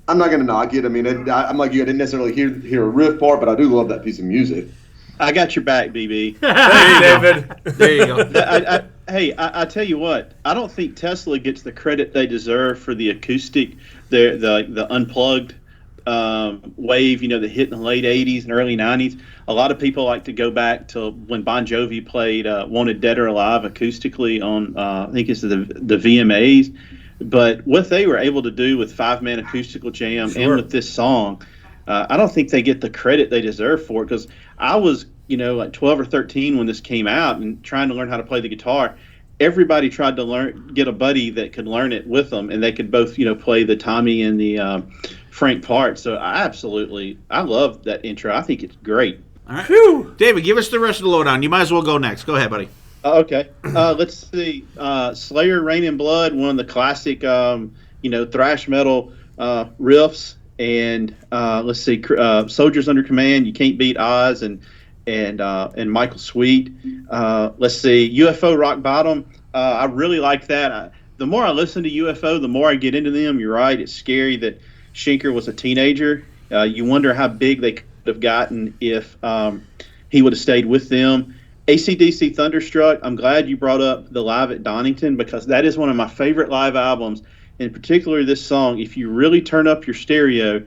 I'm not going to knock it. I mean, I'm like you, I didn't necessarily hear a riff part, but I do love that piece of music. I got your back, BB. Hey, David. There you go. I tell you what, I don't think Tesla gets the credit they deserve for the acoustic the unplugged wave, that hit in the late 80s and early 90s. A lot of people like to go back to when Bon Jovi played Wanted Dead or Alive acoustically on, I think it's the VMAs. But what they were able to do with 5-man acoustical jam and with this song, I don't think they get the credit they deserve for it, because I was, like 12 or 13 when this came out and trying to learn how to play the guitar. Everybody tried to get a buddy that could learn it with them, and they could both, play the Tommy and the Frank part. So I love that intro. I think it's great. All right. Whew. David, give us the rest of the lowdown. You might as well go next. Go ahead, buddy. Okay. Let's see. Slayer, Rain in Blood, one of the classic, thrash metal riffs. And let's see, Soldiers Under Command, You Can't Beat Oz, and Michael Sweet. Let's see, UFO, Rock Bottom. I really like that. The more I listen to UFO, the more I get into them. You're right. It's scary that Schenker was a teenager. You wonder how big they could have gotten if he would have stayed with them. AC/DC Thunderstruck, I'm glad you brought up the Live at Donington, because that is one of my favorite live albums. In particular, this song, if you really turn up your stereo,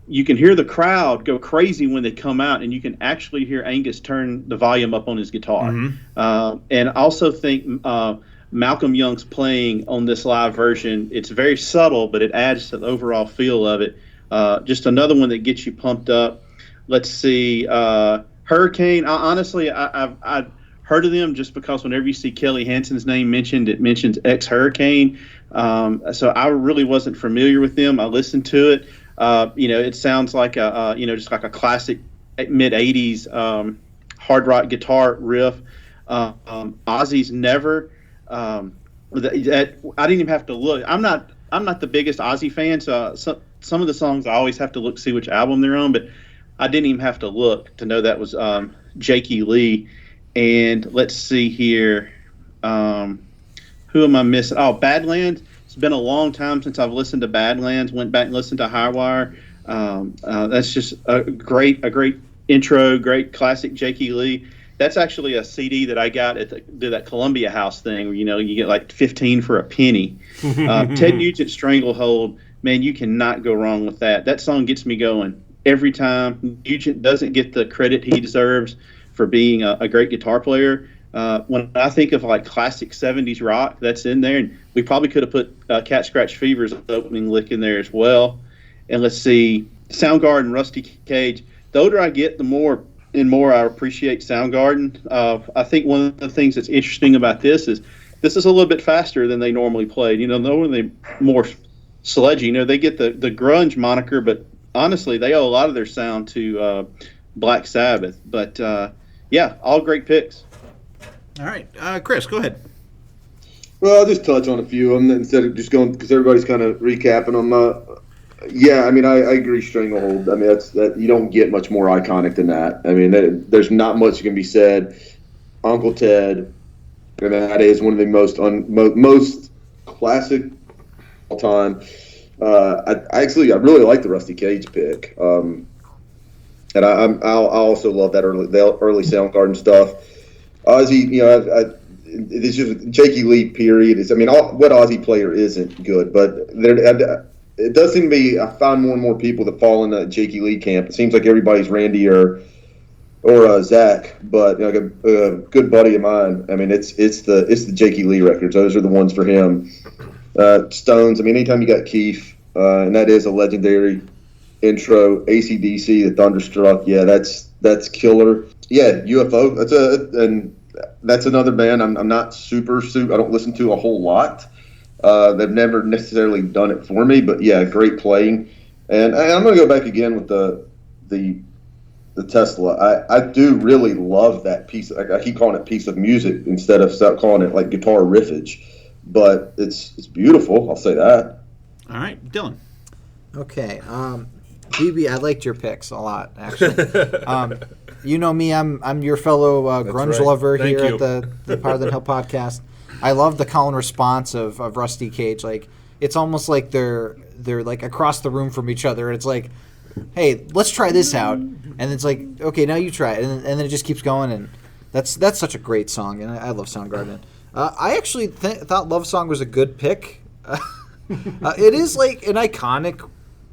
you can hear the crowd go crazy when they come out, and you can actually hear Angus turn the volume up on his guitar. Mm-hmm. And I also think Malcolm Young's playing on this live version, it's very subtle, but it adds to the overall feel of it. Just another one that gets you pumped up. Let's see, Hurricane. Honestly, I've heard of them just because whenever you see Kelly Hansen's name mentioned, it mentions ex-Hurricane. So I really wasn't familiar with them. I listened to it. It sounds like just like a classic mid-'80s hard rock guitar riff. Ozzy's Never. I didn't even have to look. I'm not the biggest Ozzy fan, so some of the songs I always have to look see which album they're on, but I didn't even have to look to know that was Jakey Lee. And let's see here. Who am I missing? Oh, Badlands. It's been a long time since I've listened to Badlands. Went back and listened to Highwire. That's just a great intro, great classic Jakey Lee. That's actually a CD that I got at that Columbia House thing where, you get like 15 for a penny. Ted Nugent Stranglehold, man, you cannot go wrong with that. That song gets me going every time. Nugent doesn't get the credit he deserves for being a great guitar player. When I think of like classic 70s rock, that's in there. And we probably could have put Cat Scratch Fever's opening lick in there as well. And let's see, Soundgarden, Rusty Cage. The older I get, the more and more I appreciate Soundgarden. I think one of the things that's interesting about this is a little bit faster than they normally played. Normally more sludgy. They get the grunge moniker, but honestly, they owe a lot of their sound to Black Sabbath. But yeah, all great picks. All right, Chris, go ahead. Well, I'll just touch on a few of them instead of just going, because everybody's kind of recapping them. Yeah, I mean, I agree. Stranglehold. I mean, that you don't get much more iconic than that. I mean, there's not much that can be said. Uncle Ted, and that is one of the most classic all time. I really like the Rusty Cage pick, and I also love that early Soundgarden stuff. Ozzy, it's just Jakey Lee. Period. What Ozzy player isn't good, but it does seem to be. I find more and more people that fall in the Jakey Lee camp. It seems like everybody's Randy or Zakk, but like a good buddy of mine. I mean, it's the Jakey Lee records. Those are the ones for him. Stones. I mean, anytime you got Keith, and that is a legendary intro. AC/DC, the Thunderstruck. Yeah, that's killer. Yeah, UFO. That's another band I'm not super. I don't listen to a whole lot. They've never necessarily done it for me, but yeah, great playing. And I'm going to go back again with the Tesla. I do really love that piece. I keep calling it piece of music instead of calling it like guitar riffage, but it's beautiful. I'll say that. All right, Dylan. Okay, BB, I liked your picks a lot, actually. You know me, I'm your fellow grunge lover here at the Power Than Hell podcast. I love the call and response of Rusty Cage. Like, it's almost like they're like across the room from each other. And it's like, hey, let's try this out. And it's like, okay, now you try it. And then it just keeps going. And that's such a great song. And I love Soundgarden. I actually thought Love Song was a good pick. It is like an iconic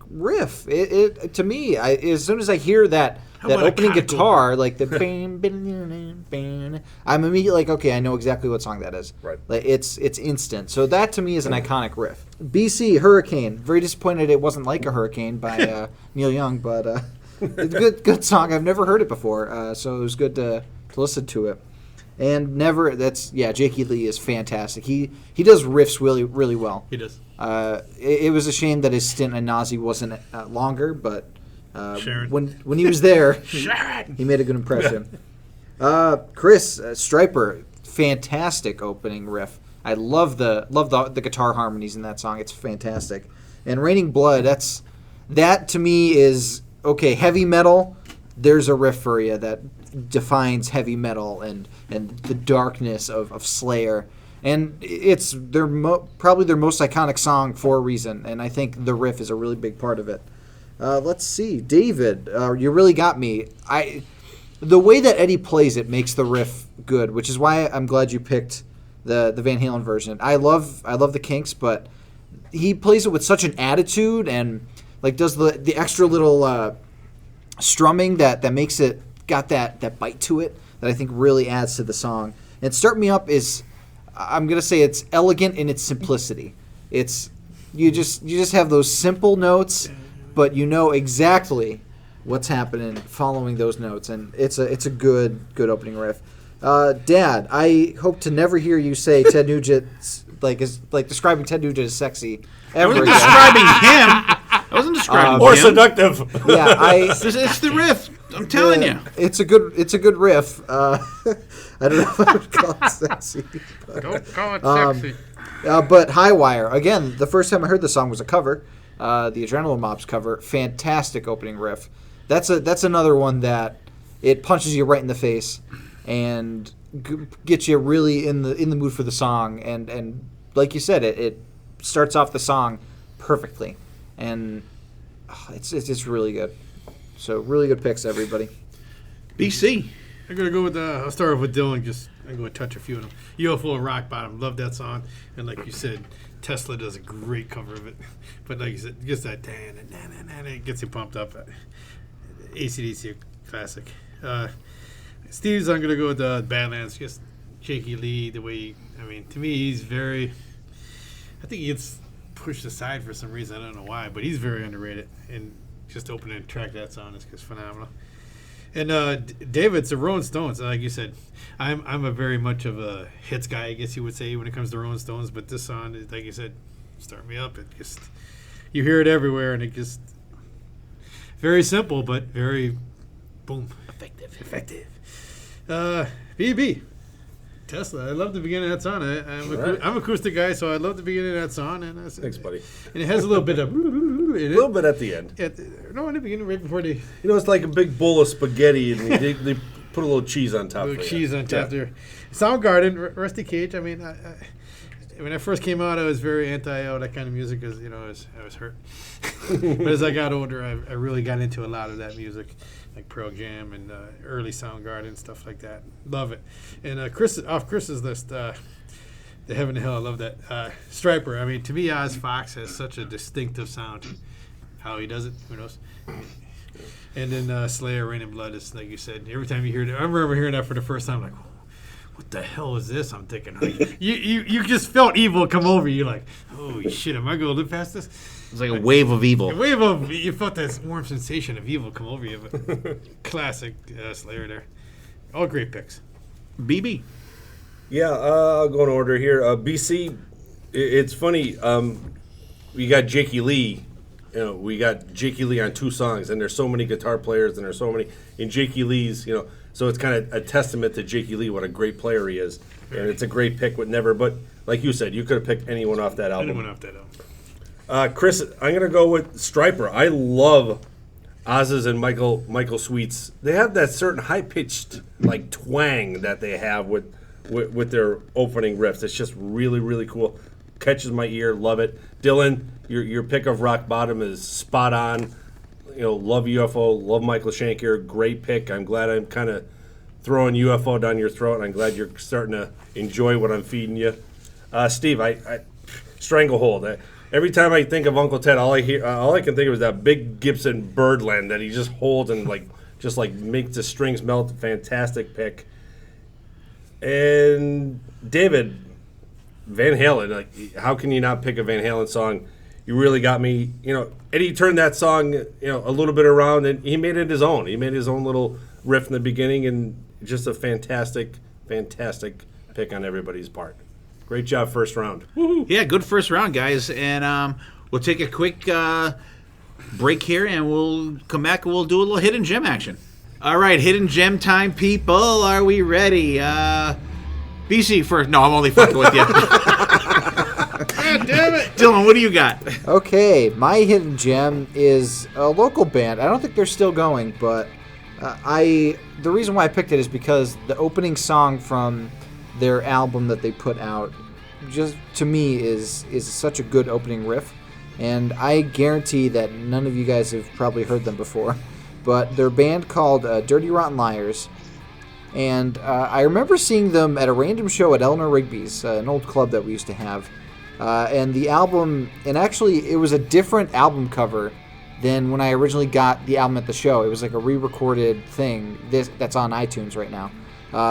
riff. It to me, as soon as I hear that opening guitar, like the bam, bam, bam, I'm immediately like, okay, I know exactly what song that is. Right. Like it's instant. So that to me is an iconic riff. BC Hurricane. Very disappointed it wasn't Like a Hurricane by Neil Young, but it's a good song. I've never heard it before, so it was good to listen to it. And Jakey Lee is fantastic. He does riffs really, really well. He does. It was a shame that his stint in Nazi wasn't longer, but Sharon. when he was there, he made a good impression. Chris Striper, fantastic opening riff. I love the guitar harmonies in that song. It's fantastic. And Raining Blood, that to me is okay. Heavy metal. There's a riff for you that defines heavy metal and the darkness of Slayer. And it's probably their most iconic song for a reason, and I think the riff is a really big part of it. Let's see. David, you really got me. The way that Eddie plays it makes the riff good, which is why I'm glad you picked the Van Halen version. I love the Kinks, but he plays it with such an attitude and like does the extra little strumming that makes it got that bite to it that I think really adds to the song. And Start Me Up is, I'm gonna say, it's elegant in its simplicity. It's you just have those simple notes, but you know exactly what's happening following those notes, and it's a good opening riff. Dad, I hope to never hear you say Ted Nugent like describing Ted Nugent as sexy. I wasn't describing him. I wasn't describing him. Or seductive. Yeah, it's the riff. I'm telling you. It's a good riff. I don't know if I would call it sexy. But, Don't call it sexy. But High Wire, again, the first time I heard the song was a cover, the Adrenaline Mob's cover. Fantastic opening riff. That's another one that it punches you right in the face and gets you really in the mood for the song. And like you said, it starts off the song perfectly, and it's really good. So really good picks, everybody. BC. I'm gonna go with I'll start off with Dylan. I'm gonna touch a few of them. UFO and Rock Bottom, love that song, and like you said, Tesla does a great cover of it. But like you said, just that it gets you pumped up. AC/DC classic. Steve's, I'm gonna go with Badlands. Just Jakey Lee, the way to me he's very. I think he gets pushed aside for some reason. I don't know why, but he's very underrated. And just opening and track that song is just phenomenal. And David's the Rolling Stones. Like you said, I'm a very much of a hits guy, I guess you would say, when it comes to Rolling Stones. But this song, like you said, Start Me Up. It just, you hear it everywhere, and it just very simple, but very boom, effective. BB. Tesla. I love the beginning of that song. I'm acoustic guy, so I love the beginning of that song. And Thanks, buddy. And it has a little bit of a little bit at the end. In the beginning, right before they. It's like a big bowl of spaghetti, and they put a little cheese on top. Cheese on top there. Soundgarden, Rusty Cage. When I first came out, I was very anti all that kind of music because I was hurt. But as I got older, I really got into a lot of that music, like Pearl Jam and early Soundgarden, stuff like that. Love it. And off Chris's list, the Heaven and Hell, I love that. Striper, to me, Oz Fox has such a distinctive sound. How he does it, who knows? And then Slayer, Rain and Blood is, like you said, every time you hear it, I remember hearing that for the first time, like, what the hell is this? I'm thinking, you just felt evil come over you, like, holy shit, am I going to live past this? It's like a wave of evil. You felt that warm sensation of evil come over you. But classic Slayer there. All great picks. BB. Yeah, I'll go in order here. BC, it's funny. We got Jakey Lee. We got Jakey Lee on two songs, and there's so many guitar players, and there's so many in Jakey Lee's. So it's kind of a testament to Jakey Lee, what a great player he is, and it's a great pick with Never. But like you said, you could have picked anyone off that album. Chris, I'm going to go with Striper. I love Oz's and Michael Sweet's. They have that certain high-pitched like twang that they have with their opening riffs. It's just really, really cool. Catches my ear. Love it. Dylan, your pick of Rock Bottom is spot on. Love UFO. Love Michael Schenker. Great pick. I'm glad I'm kind of throwing UFO down your throat, and I'm glad you're starting to enjoy what I'm feeding you. Steve, I Stranglehold. every time I think of Uncle Ted, all I can think of is that big Gibson Birdland that he just holds and just makes the strings melt. Fantastic pick. And David, Van Halen. How can you not pick a Van Halen song? You really got me. Eddie turned that song, a little bit around, and he made it his own. He made his own little riff in the beginning, and just a fantastic, fantastic pick on everybody's part. Great job, first round. Woo-hoo. Yeah, good first round, guys. And we'll take a quick break here, and we'll come back and we'll do a little hidden gem action. All right, hidden gem time, people. Are we ready? BC first. No, I'm only fucking with you. God damn it. Dylan, what do you got? Okay, my hidden gem is a local band. I don't think they're still going, but the reason why I picked it is because the opening song from their album that they put out, just to me, is such a good opening riff. And I guarantee that none of you guys have probably heard them before. But they're a band called Dirty Rotten Liars. And I remember seeing them at a random show at Eleanor Rigby's, an old club that we used to have. And the album, and actually it was a different album cover than when I originally got the album at the show. It was like a re-recorded thing that's on iTunes right now.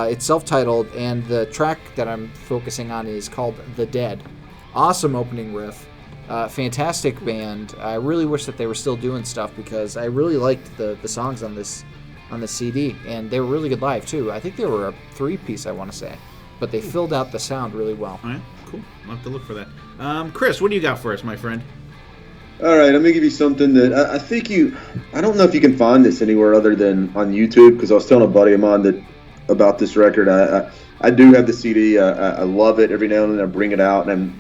It's self-titled, and the track that I'm focusing on is called The Dead. Awesome opening riff. Fantastic band. I really wish that they were still doing stuff because I really liked the songs on this CD, and they were really good live too. I think they were a 3-piece, I want to say, but they filled out the sound really well. All right, cool. I'll have to look for that. Chris, what do you got for us, my friend? All right, I'm going to give you something that I don't know if you can find this anywhere other than on YouTube, because I was telling a buddy of mine about this record. I do have the CD. I love it. Every now and then I bring it out, and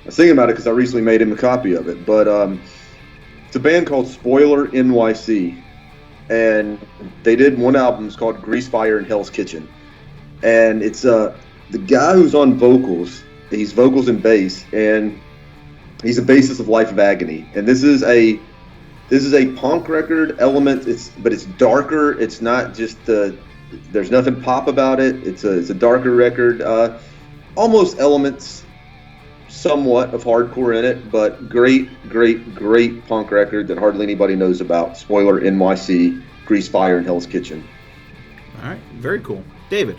I was thinking about it because I recently made him a copy of it. But it's a band called Spoiler NYC, and they did one album. It's called Grease Fire in Hell's Kitchen, and it's the guy who's on vocals. He's vocals and bass, and he's a bassist of Life of Agony. And this is a punk record element. But it's darker. It's not just there's nothing pop about it. It's a darker record. Almost elements somewhat of hardcore in it, but great punk record that hardly anybody knows about. Spoiler NYC, Grease Fire in Hell's Kitchen. All right, very cool. David.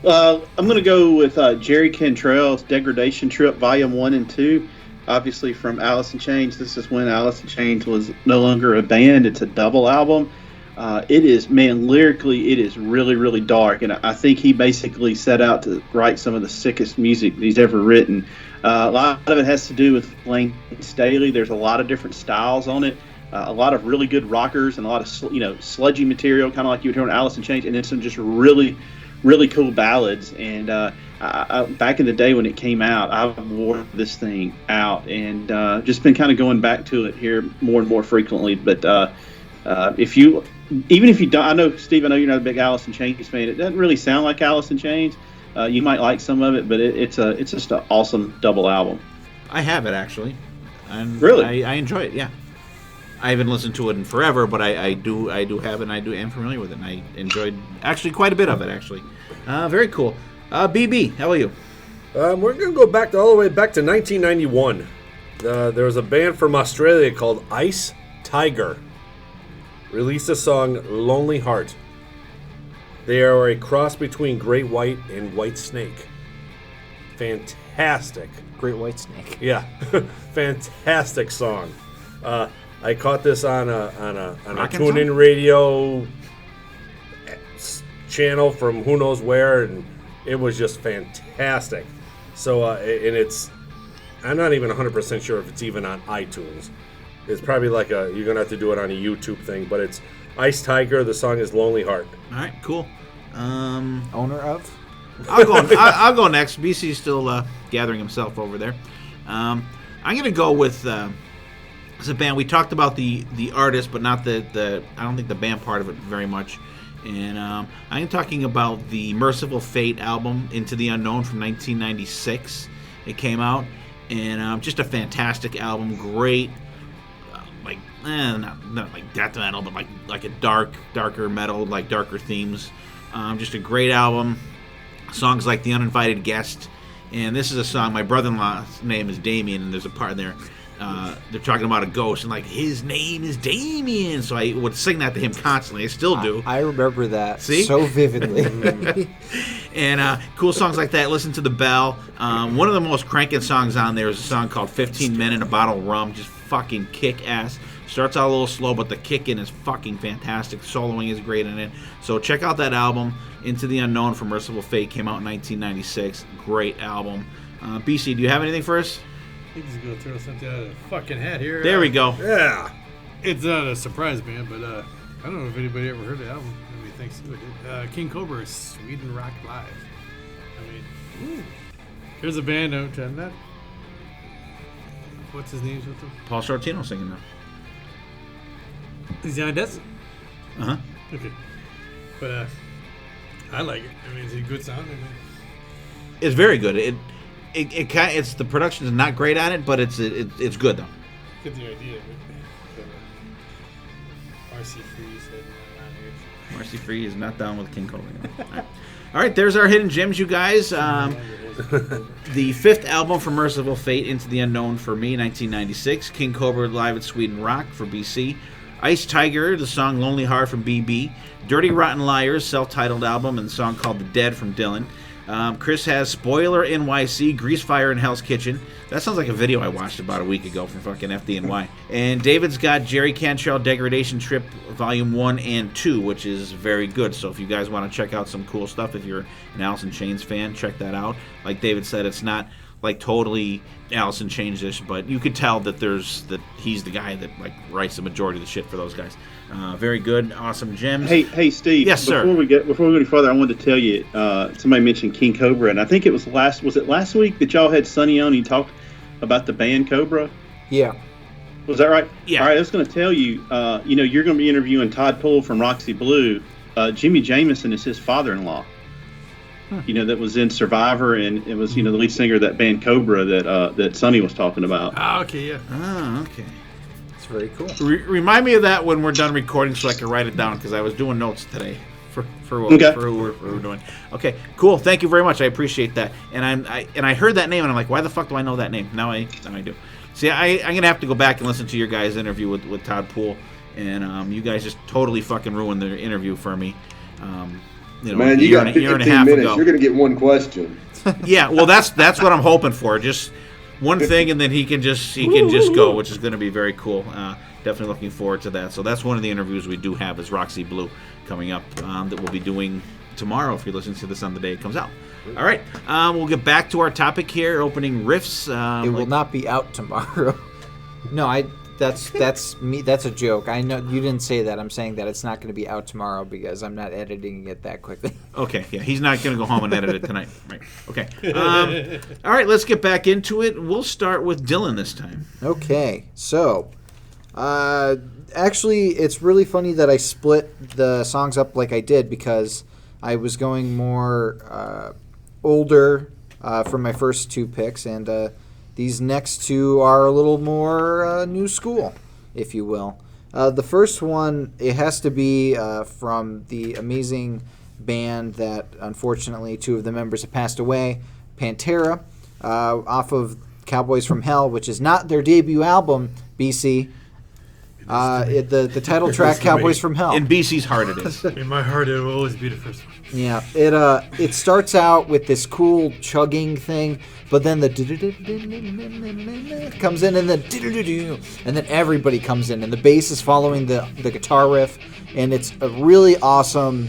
I'm going to go with Jerry Cantrell's Degradation Trip Volume 1 and 2. Obviously from Alice in Chains. This is when Alice in Chains was no longer a band. It's a double album. Lyrically, it is really, really dark. And I think he basically set out to write some of the sickest music he's ever written. A lot of it has to do with Lane Staley. There's a lot of different styles on it. A lot of really good rockers and a lot of, sludgy material, kind of like you would hear on Alice in Chains. And then some just really, really cool ballads. And I back in the day when it came out, I wore this thing out and just been kind of going back to it here more and more frequently. But even if you don't, I know, Steve, I know you're not a big Alice in Chains fan. It doesn't really sound like Alice in Chains. You might like some of it, but it's just an awesome double album. I have it, actually. And really? I enjoy it, yeah. I haven't listened to it in forever, but I do have it, and I am familiar with it, and I enjoyed actually quite a bit of it, actually. Very cool. BB, how are you? We're going to go back all the way back to 1991. There was a band from Australia called Ice Tiger. Released the song Lonely Heart. They are a cross between Great White and White Snake. Fantastic. Great White Snake. Yeah. Fantastic song. I caught this on a tune-in radio channel from who knows where, and it was just fantastic. So, I'm not even 100% sure if it's even on iTunes. It's probably like you're going to have to do it on a YouTube thing, but it's Ice Tiger. The song is Lonely Heart. All right, cool. Owner of? I'll go next. BC's still gathering himself over there. I'm going to go with it's a band. We talked about the artist, but not the I don't think the band part of it very much. And I'm talking about the Merciful Fate album, Into the Unknown, from 1996. It came out, and just a fantastic album. Great. Not like death metal, but like a darker metal, like darker themes. Just a great album. Songs like The Uninvited Guest And this is a song. My brother-in-law's name is Damien, and there's a part in there. They're talking about a ghost, and like, his name is Damien. So I would sing that to him constantly. I still do. I remember that See? so vividly. And cool songs like that. Listen to the Bell. One of the most cranking songs on there is a song called 15 Men and a Bottle of Rum. Just fucking kick ass. Starts out a little slow, but the kick in is fucking fantastic. Soloing is great in it. So check out that album, Into the Unknown from Merciful Fate. Came out in 1996. Great album. BC, do you have anything for us? I think he's going to throw something out of the fucking hat here. There we go. Yeah. It's not a surprise band, but I don't know if anybody ever heard the album. Nobody thinks who did. King Cobra's Sweden Rock Live. I mean, here's a band out on that. What's his name? Paul Sortino singing now. He's on Desert. Uh-huh. Okay. But I like it. I mean, it's a good sound. It's very good. It's the production is not great on it, but it's good though. Get the idea of it. RC Free said around here. Marcy Free is not down with King Cobra. All right, there's our hidden gems, you guys. The fifth album from Merciful Fate, Into the Unknown for me, 1996. King Cobra Live at Sweden Rock for BC. Ice Tiger, the song Lonely Heart from BB. Dirty Rotten Liars, self-titled album, and the song called The Dead from Dylan. Chris has Spoiler NYC, Grease Fire in Hell's Kitchen. That sounds like a video I watched about a week ago from fucking FDNY. And David's got Jerry Cantrell Degradation Trip Volume 1 and 2, which is very good. So if you guys want to check out some cool stuff, if you're an Alice in Chains fan, check that out. Like David said, it's not like totally Alice in Chains-ish, but you could tell that he's the guy that like writes the majority of the shit for those guys. Very good, awesome gems. Hey, Steve. Yes, sir. Before we go any further, I wanted to tell you. Somebody mentioned King Cobra, and I think it was last week that y'all had Sonny on? He talked about the band Cobra. Yeah. Was that right? Yeah. All right. I was going to tell you. You're going to be interviewing Todd Poole from Roxy Blue. Jimmy Jamison is his father-in-law. That was in Survivor, and it was the lead singer of that band Cobra that Sonny was talking about. Ah, okay, yeah. Ah, okay. Very cool. Remind me of that when we're done recording so I can write it down, because I was doing notes today for who we're doing. Okay, cool. Thank you very much. I appreciate that. And I heard that name and I'm like, why the fuck do I know that name? Now I do. See, I'm gonna have to go back and listen to your guys' interview with Todd Poole, and you guys just totally fucking ruined the interview for me. Man, you got 15 minutes. You're gonna get one question. Yeah, well, that's what I'm hoping for. Just one thing, and then he can just go, which is going to be very cool. Definitely looking forward to that. So that's one of the interviews we do have is Roxy Blue coming up that we'll be doing tomorrow if you're listening to this on the day it comes out. All right, we'll get back to our topic here, opening riffs. It will not be out tomorrow. No, that's me. That's a joke. I know you didn't say that. I'm saying that it's not going to be out tomorrow because I'm not editing it that quickly. Okay, yeah, he's not going to go home and edit it tonight. Right. Okay. All right, let's get back into it. We'll start with Dylan this time. Okay, so actually, it's really funny that I split the songs up like I did because I was going more older for my first two picks, and these next two are a little more new school, if you will. The first one, it has to be from the amazing band that, unfortunately, two of the members have passed away, Pantera, off of Cowboys from Hell, which is not their debut album, BC. The title track, Cowboys from Hell. In BC's heart it is. In my heart, it will always be the first one. Yeah, it starts out with this cool chugging thing, but then the comes in, and then everybody comes in, and the bass is following the guitar riff, and it's a really awesome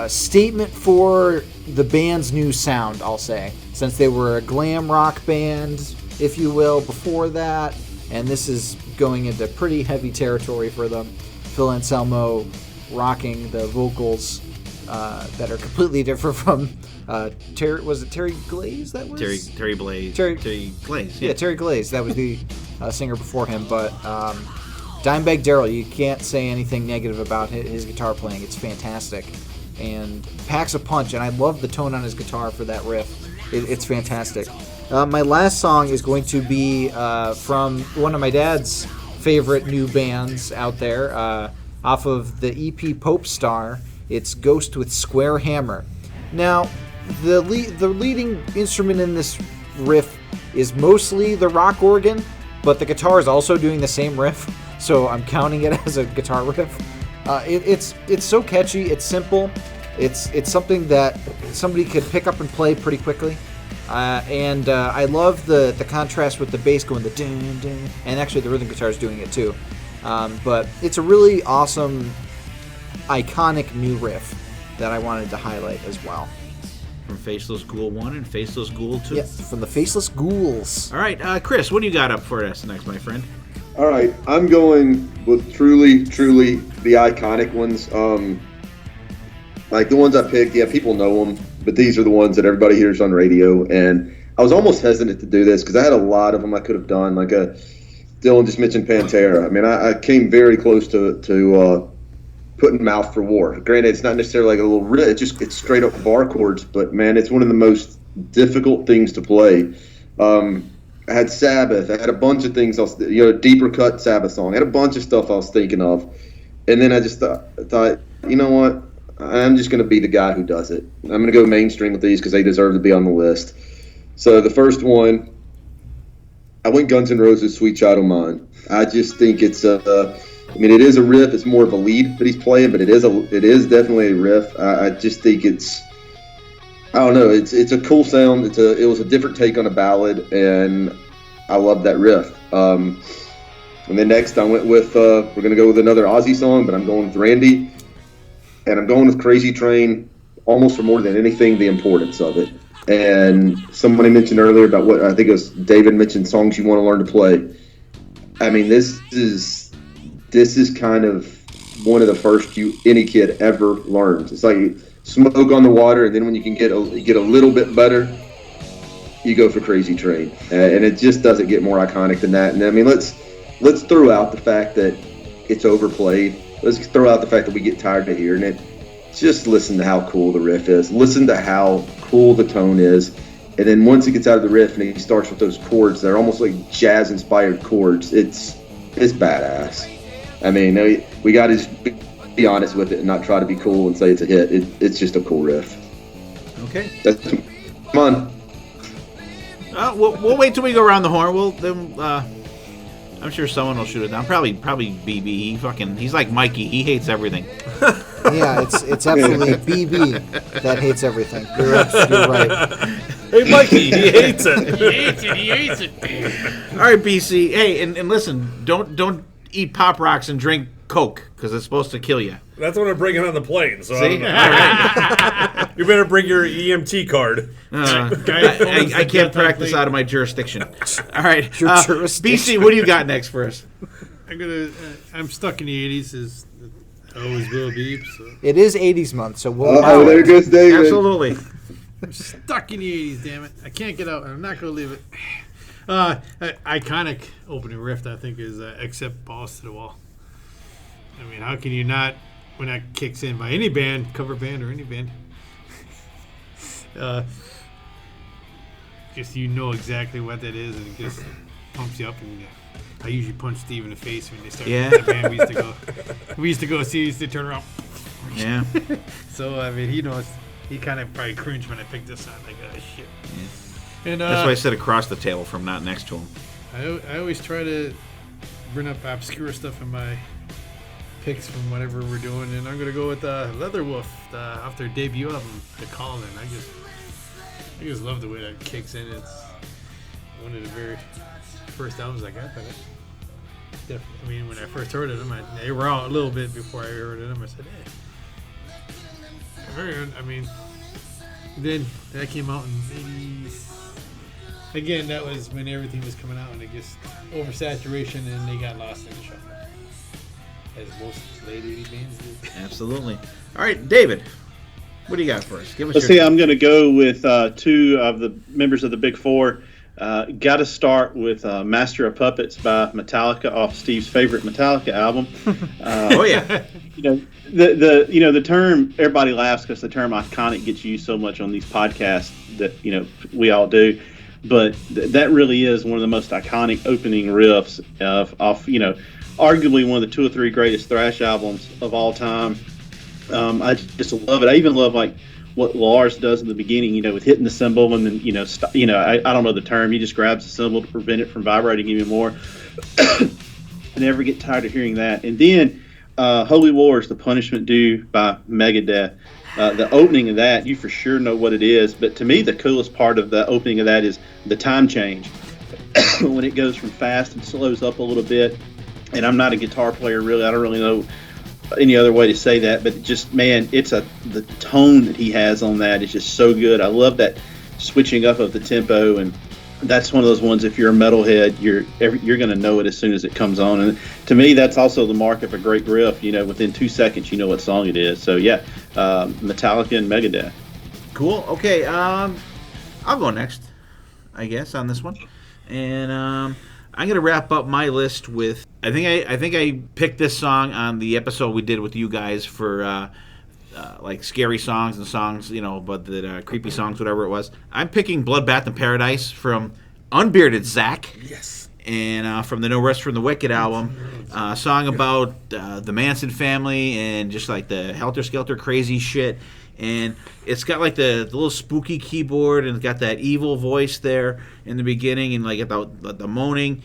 statement for the band's new sound, I'll say, since they were a glam rock band, if you will, before that, and this is going into pretty heavy territory for them. Phil Anselmo rocking the vocals that are completely different from Terry. Was it Terry Glaze? That was Terry Glaze. Terry Glaze. Yeah, Terry Glaze. That was the singer before him. But Dimebag Darrell, you can't say anything negative about his guitar playing. It's fantastic and packs a punch. And I love the tone on his guitar for that riff. It's fantastic. My last song is going to be from one of my dad's favorite new bands out there, off of the EP Pope Star. It's Ghost with Square Hammer. Now, the leading instrument in this riff is mostly the rock organ, but the guitar is also doing the same riff, so I'm counting it as a guitar riff. It's so catchy. It's simple. It's something that somebody could pick up and play pretty quickly. And I love the contrast with the bass going the dun dun, and actually the rhythm guitar is doing it too. But it's a really awesome, iconic new riff that I wanted to highlight as well. From Faceless Ghoul 1 and Faceless Ghoul 2. Yes, from the Faceless Ghouls. All right, Chris, what do you got up for us next, my friend? All right, I'm going with truly the iconic ones. Like the ones I picked, yeah, people know them, but these are the ones that everybody hears on radio. And I was almost hesitant to do this because I had a lot of them I could have done. Like Dylan just mentioned Pantera. I mean, I came very close to putting Mouth for War. Granted, it's not necessarily like a little riff; it's straight up bar chords. But man, it's one of the most difficult things to play. I had Sabbath. I had a bunch of things. Deeper cut Sabbath song. I had a bunch of stuff I was thinking of, and then I just thought, you know what? I'm just going to be the guy who does it. I'm going to go mainstream with these because they deserve to be on the list. So the first one, I went Guns N' Roses' Sweet Child O' Mine. I just think it's it is a riff. It's more of a lead that he's playing, but it is definitely a riff. I just think I don't know. It's a cool sound. It was a different take on a ballad, and I love that riff. And then next I went with we're going to go with another Ozzy song, but I'm going with Randy. And I'm going with Crazy Train almost for more than anything, the importance of it. And somebody mentioned earlier about what I think it was David mentioned, songs you want to learn to play. I mean, this is kind of one of the first any kid ever learns. It's like Smoke on the Water, and then when you can get a little bit better, you go for Crazy Train. And it just doesn't get more iconic than that. And I mean, let's throw out the fact that it's overplayed. Let's throw out the fact that we get tired of hearing it. Just listen to how cool the riff is. Listen to how cool the tone is. And then once he gets out of the riff and he starts with those chords, they're almost like jazz-inspired chords. It's badass. I mean, we got to just be honest with it and not try to be cool and say it's a hit. It's just a cool riff. Okay. Come on. We'll wait till we go around the horn. I'm sure someone will shoot it down. Probably BB. He's like Mikey. He hates everything. Yeah, it's absolutely BB that hates everything. You're right. Hey, Mikey, he hates it. He hates it. All right, BC. Hey, and listen, don't eat Pop Rocks and drink Coke because it's supposed to kill you. That's what I'm bringing on the plane. So See? All right. You better bring your EMT card. I can't practice out of my jurisdiction. All right, Your jurisdiction. BC, what do you got next for us? I'm stuck in the 80s, as I always will be. So. It is 80s month, so we'll Oh, there goes David. Absolutely. I'm stuck in the 80s, damn it. I can't get out. I'm not going to leave it. Iconic opening riff, I think, is Accept Balls to the Wall. I mean, how can you not, when that kicks in by any band, cover band or any band, just you know exactly what that is, and it just pumps you up. And I usually punch Steve in the face when they start that band we used to go see. He used to turn around. Yeah. So I mean, he knows. He kind of probably cringed when I picked this on. Like, oh shit. Yeah. And That's why I sit across the table from not next to him. I always try to bring up obscure stuff in my picks from whatever we're doing, and I'm gonna go with Leatherwolf off their debut album, The Calling. I just love the way that kicks in. It's one of the very first albums I got by it. I mean, when I first heard of them, they were out a little bit before I heard of them. I said, hey. I mean, then that came out in the 80s. Again, that was when everything was coming out, and it just oversaturation, and they got lost in the shuffle. As most late 80s bands do. Absolutely. All right, David, what do you got for us? Give us Let's see, I'm going to go with two of the members of the Big Four. Got to start with Master of Puppets by Metallica off Steve's favorite Metallica album. Oh yeah. The term, everybody laughs because the term iconic gets used so much on these podcasts that we all do, but that really is one of the most iconic opening riffs of arguably one of the 2 or 3 greatest thrash albums of all time. I just love it. I even love like what Lars does in the beginning, with hitting the cymbal and then, I don't know the term. He just grabs the cymbal to prevent it from vibrating even more. I never get tired of hearing that. And then Holy Wars, The Punishment Due by Megadeth. The opening of that, you for sure know what it is. But to me, the coolest part of the opening of that is the time change. When it goes from fast and slows up a little bit. And I'm not a guitar player, really. I don't really know any other way to say that, but just, man, the tone that he has on that is just so good. I love that switching up of the tempo, and that's one of those ones, if you're a metalhead, you're going to know it as soon as it comes on. And to me, that's also the mark of a great riff. Within 2 seconds, you know what song it is. So yeah, Metallica and Megadeth. Cool. Okay, I'll go next, I guess, on this one, and I'm gonna wrap up my list with I think I picked this song on the episode we did with you guys for like scary songs and songs, but the creepy songs, whatever it was. I'm picking Bloodbath in Paradise from Unbearded Zakk. Yes. And from the No Rest from the Wicked album, a song about the Manson family and just like the helter skelter crazy shit. And it's got like the little spooky keyboard, and it's got that evil voice there in the beginning, and like the moaning.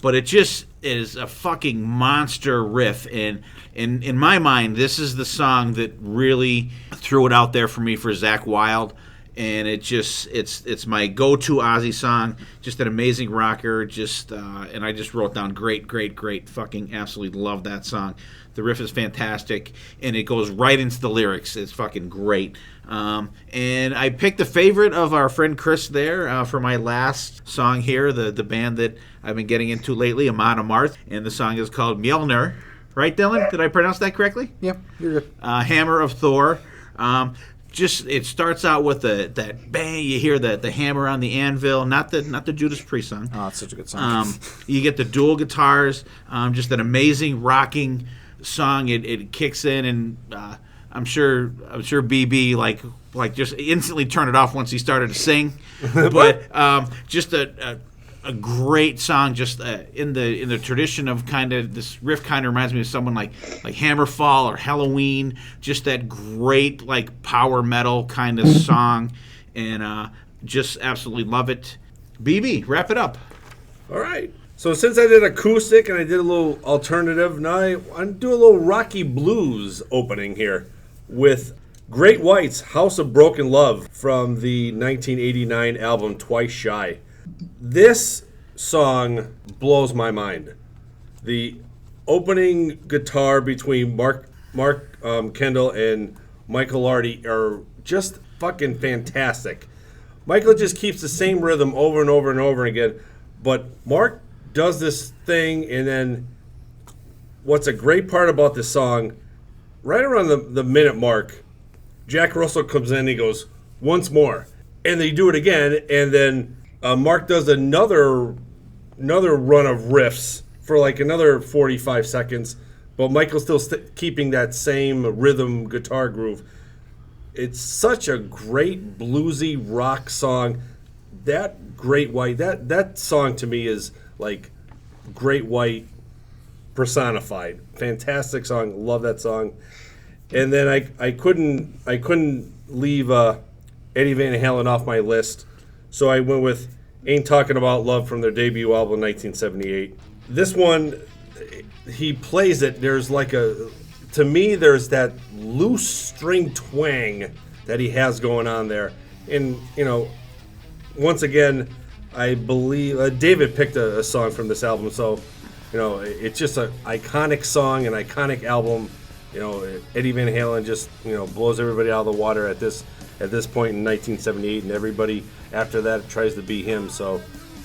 But it just is a fucking monster riff. And in my mind, this is the song that really threw it out there for me for Zakk Wylde. And it's my go-to Ozzy song. Just an amazing rocker. And I just wrote down great, fucking absolutely love that song. The riff is fantastic, and it goes right into the lyrics. It's fucking great. And I picked a favorite of our friend Chris there for my last song here, the band that I've been getting into lately, Amon Amarth, and the song is called Mjolnir. Right, Dylan? Did I pronounce that correctly? Yeah, you're good. Hammer of Thor. It starts out with that bang. You hear the hammer on the anvil, not the Judas Priest song. Oh, it's such a good song. You get the dual guitars, just an amazing rocking song. It kicks in, and I'm sure BB like just instantly turned it off once he started to sing. But just a great song, just in the tradition of kind of this riff. Kind of reminds me of someone like Hammerfall or Halloween. Just that great like power metal kind of song, and just absolutely love it. BB, wrap it up. All right. So since I did acoustic and I did a little alternative, now I'm doing a little Rocky Blues opening here with Great White's House of Broken Love from the 1989 album Twice Shy. This song blows my mind. The opening guitar between Mark Kendall and Michael Lardy are just fucking fantastic. Michael just keeps the same rhythm over and over and over again, but Mark does this thing, and then what's a great part about this song, right around the minute mark, Jack Russell comes in and he goes, once more. And they do it again, and then Mark does another run of riffs for like another 45 seconds, but Michael's still keeping that same rhythm guitar groove. It's such a great bluesy rock song. That Great White, that song to me is like Great White personified. Fantastic song. Love that song. And then I couldn't leave Eddie Van Halen off my list, so I went with Ain't Talking About Love from their debut album 1978. This one, he plays it. There's to me, there's that loose string twang that he has going on there. And, once again, I believe David picked a song from this album, so it's just an iconic song, an iconic album. Eddie Van Halen just blows everybody out of the water at this point in 1978, and everybody after that tries to be him. So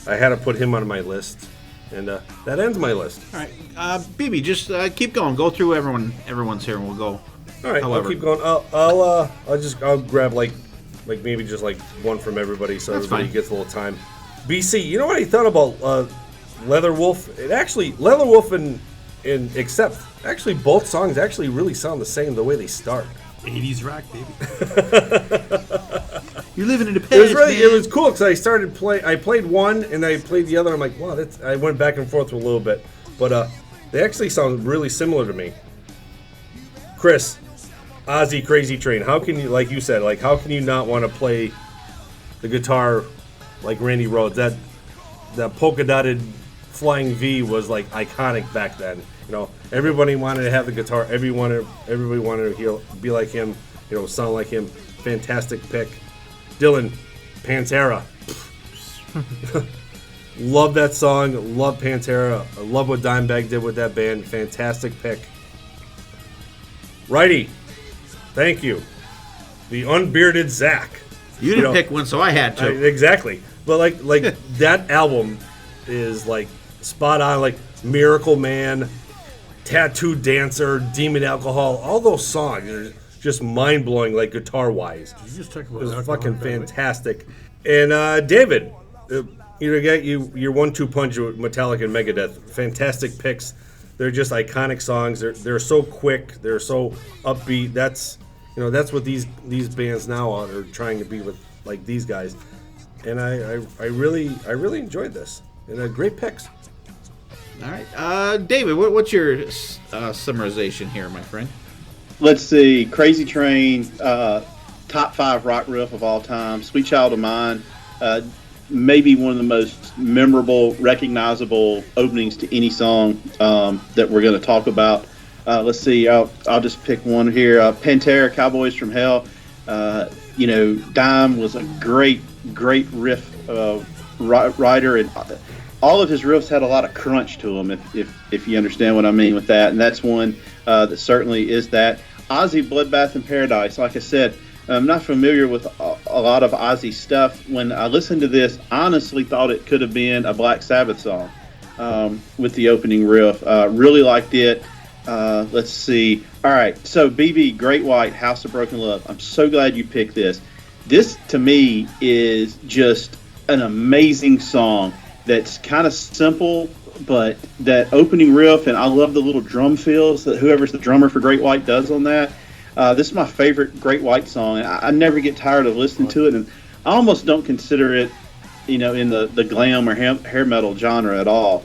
I had to put him on my list, and that ends my list. All right, BB, just keep going. Go through everyone's here, and we'll go. All right, I'll keep going. I'll grab like maybe just like one from everybody, so That's everybody fine. gets a little time. BC, you know what I thought about Leatherwolf? Leatherwolf and Accept, actually both songs actually really sound the same the way they start. 80s rock, baby. You're living in the past. It was cool because I played one and I played the other. I'm like, wow, I went back and forth a little bit, but they actually sound really similar to me. Chris, Ozzy Crazy Train. How can you, like you said, like how can you not want to play the guitar like Randy Rhoads? That polka dotted flying V was like iconic back then. You know, everybody wanted to have the guitar. Everybody wanted to be like him. You know, sound like him. Fantastic pick, Dylan. Pantera. Love that song. Love Pantera. I love what Dimebag did with that band. Fantastic pick. Righty. Thank you. The unbearded Zakk. You didn't pick one, so I had to. Exactly. But like that album is like spot on. Like Miracle Man, Tattoo Dancer, Demon Alcohol. All those songs are just mind blowing. Like guitar wise, it was fucking fantastic. And David, you got your 1-2 punch with Metallica and Megadeth. Fantastic picks. They're just iconic songs. They're so quick. They're so upbeat. That's what these bands now are trying to be with, like these guys. And I really enjoyed this. And great picks. All right, David, what's your summarization here, my friend? Let's see. Crazy Train, top 5 rock riff of all time. Sweet Child of Mine, maybe one of the most memorable, recognizable openings to any song that we're going to talk about. Let's see. I'll just pick one here. Pantera, Cowboys from Hell. Dime was a great riff writer, and all of his riffs had a lot of crunch to them. If you understand what I mean with that, and that's one that certainly is that. Ozzy, Bloodbath in Paradise. Like I said, I'm not familiar with a lot of Ozzy stuff. When I listened to this, I honestly thought it could have been a Black Sabbath song with the opening riff. Really liked it. Let's see. All right, so BB, Great White, House of Broken Love. I'm so glad you picked this. This, to me, is just an amazing song that's kind of simple, but that opening riff, and I love the little drum fills that whoever's the drummer for Great White does on that. This is my favorite Great White song. I never get tired of listening to it, and I almost don't consider it, in the glam or hair metal genre at all.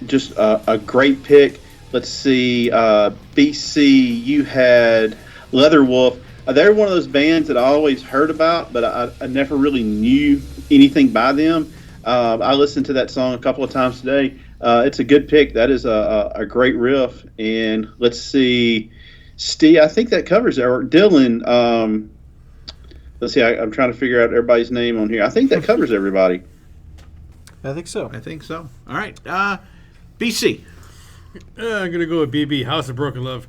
Just a great pick. Let's see, BC, you had Leatherwolf. They're one of those bands that I always heard about, but I never really knew anything by them. I listened to that song a couple of times today. It's a good pick. That is a great riff. And let's see, Steve, I think that covers it. Or Dylan, let's see, I'm trying to figure out everybody's name on here. I think that covers everybody. I think so. All right. BC. I'm going to go with BB, House of Broken Love.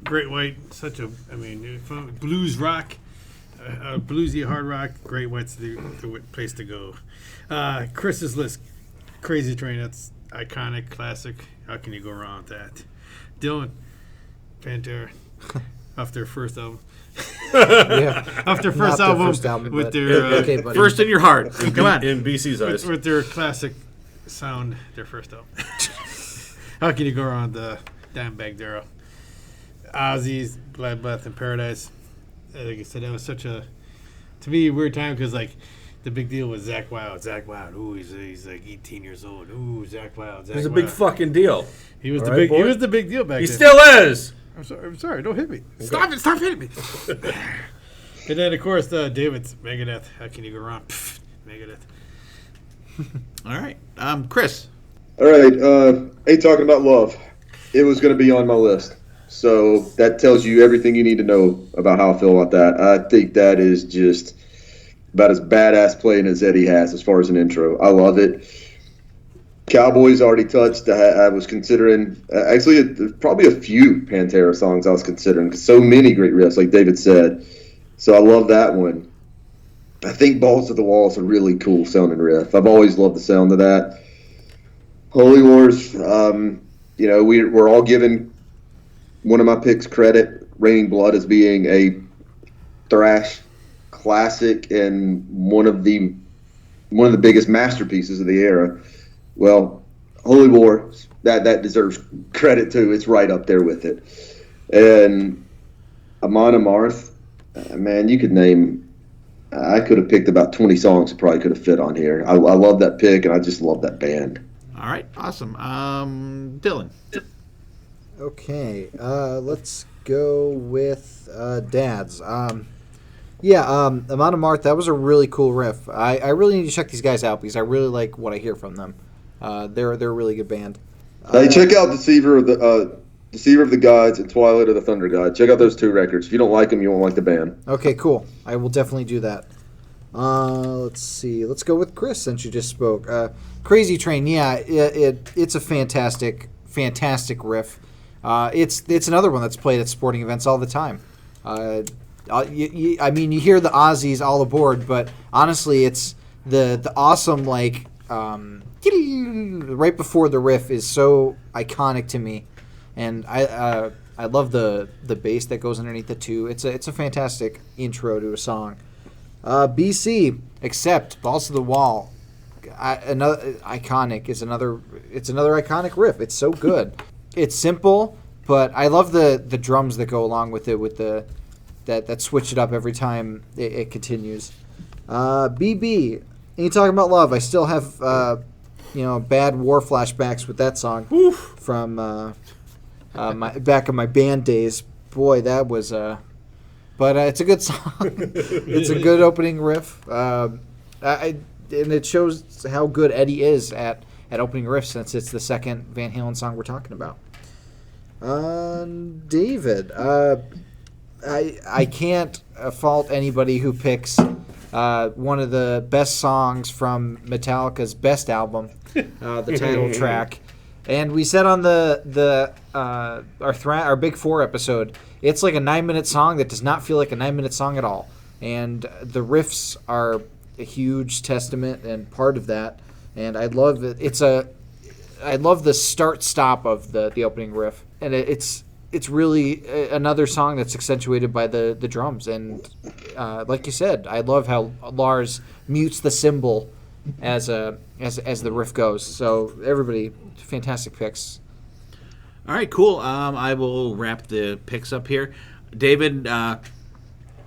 Great White, blues rock, bluesy hard rock. Great White's the place to go. Chris's list, Crazy Train, that's iconic, classic. How can you go wrong with that? Dylan, Pantera, off their first album. Yeah, off their first album with their first in your heart. Come on, in BC's eyes, with their classic sound, their first album. How can you go wrong with the Dimebag Darrell? Ozzy's Bloodbath in Paradise. Like I said, that was such a, to me, weird time because like the big deal was Zakk Wylde. Ooh, he's like 18 years old. Ooh, Zakk Wylde. He's a big fucking deal. He was He was the big deal back then. He still is. I'm sorry. Don't hit me. Okay. Stop hitting me. And then of course David's Megadeth. How can you go wrong? Megadeth. All right, Chris. All right, ain't talking about love. It was going to be on my list. So that tells you everything you need to know about how I feel about that. I think that is just about as badass playing as Eddie has as far as an intro. I love it. Cowboys already touched. I was considering, actually, probably a few Pantera songs I was considering. So many great riffs, like David said. So I love that one. I think Balls to the Wall is a really cool sounding riff. I've always loved the sound of that. Holy Wars, we're all given one of my picks credit, Raining Blood, as being a thrash classic and one of the biggest masterpieces of the era. Well, Holy War, that deserves credit too. It's right up there with it. And Amon Amarth, man, you could name. I could have picked about 20 songs that probably could have fit on here. I love that pick, and I just love that band. All right, awesome. Dylan. Okay, let's go with Dad's. Amon Amarth, that was a really cool riff. I really need to check these guys out because I really like what I hear from them. They're a really good band. Hey, check out Deceiver of the Gods and Twilight of the Thunder God. Check out those 2 records. If you don't like them, you won't like the band. Okay, cool. I will definitely do that. Let's see. Let's go with Chris since you just spoke. Crazy Train, yeah, it's a fantastic riff. It's another one that's played at sporting events all the time. I mean, you hear the Aussies all aboard, but honestly, it's the awesome right before the riff is so iconic to me, and I love the bass that goes underneath the 2. It's a fantastic intro to a song. BC, except Balls to the Wall, another iconic is another. It's another iconic riff. It's so good. It's simple, but I love the drums that go along with it with that switch it up every time it continues. BB, and you talking about love? I still have bad war flashbacks with that song from my back in my band days. Boy, that was but it's a good song. It's a good opening riff. And it shows how good Eddie is at opening riffs since it's the second Van Halen song we're talking about. David, I can't fault anybody who picks one of the best songs from Metallica's best album, the title track. And we said on our Big Four episode, it's like a 9-minute song that does not feel like a 9-minute song at all. And the riffs are a huge testament and part of that. And I love it. I love the start-stop of the opening riff. And it's really another song that's accentuated by the drums. And like you said, I love how Lars mutes the cymbal as the riff goes. So everybody, fantastic picks. All right, cool. I will wrap the picks up here. David,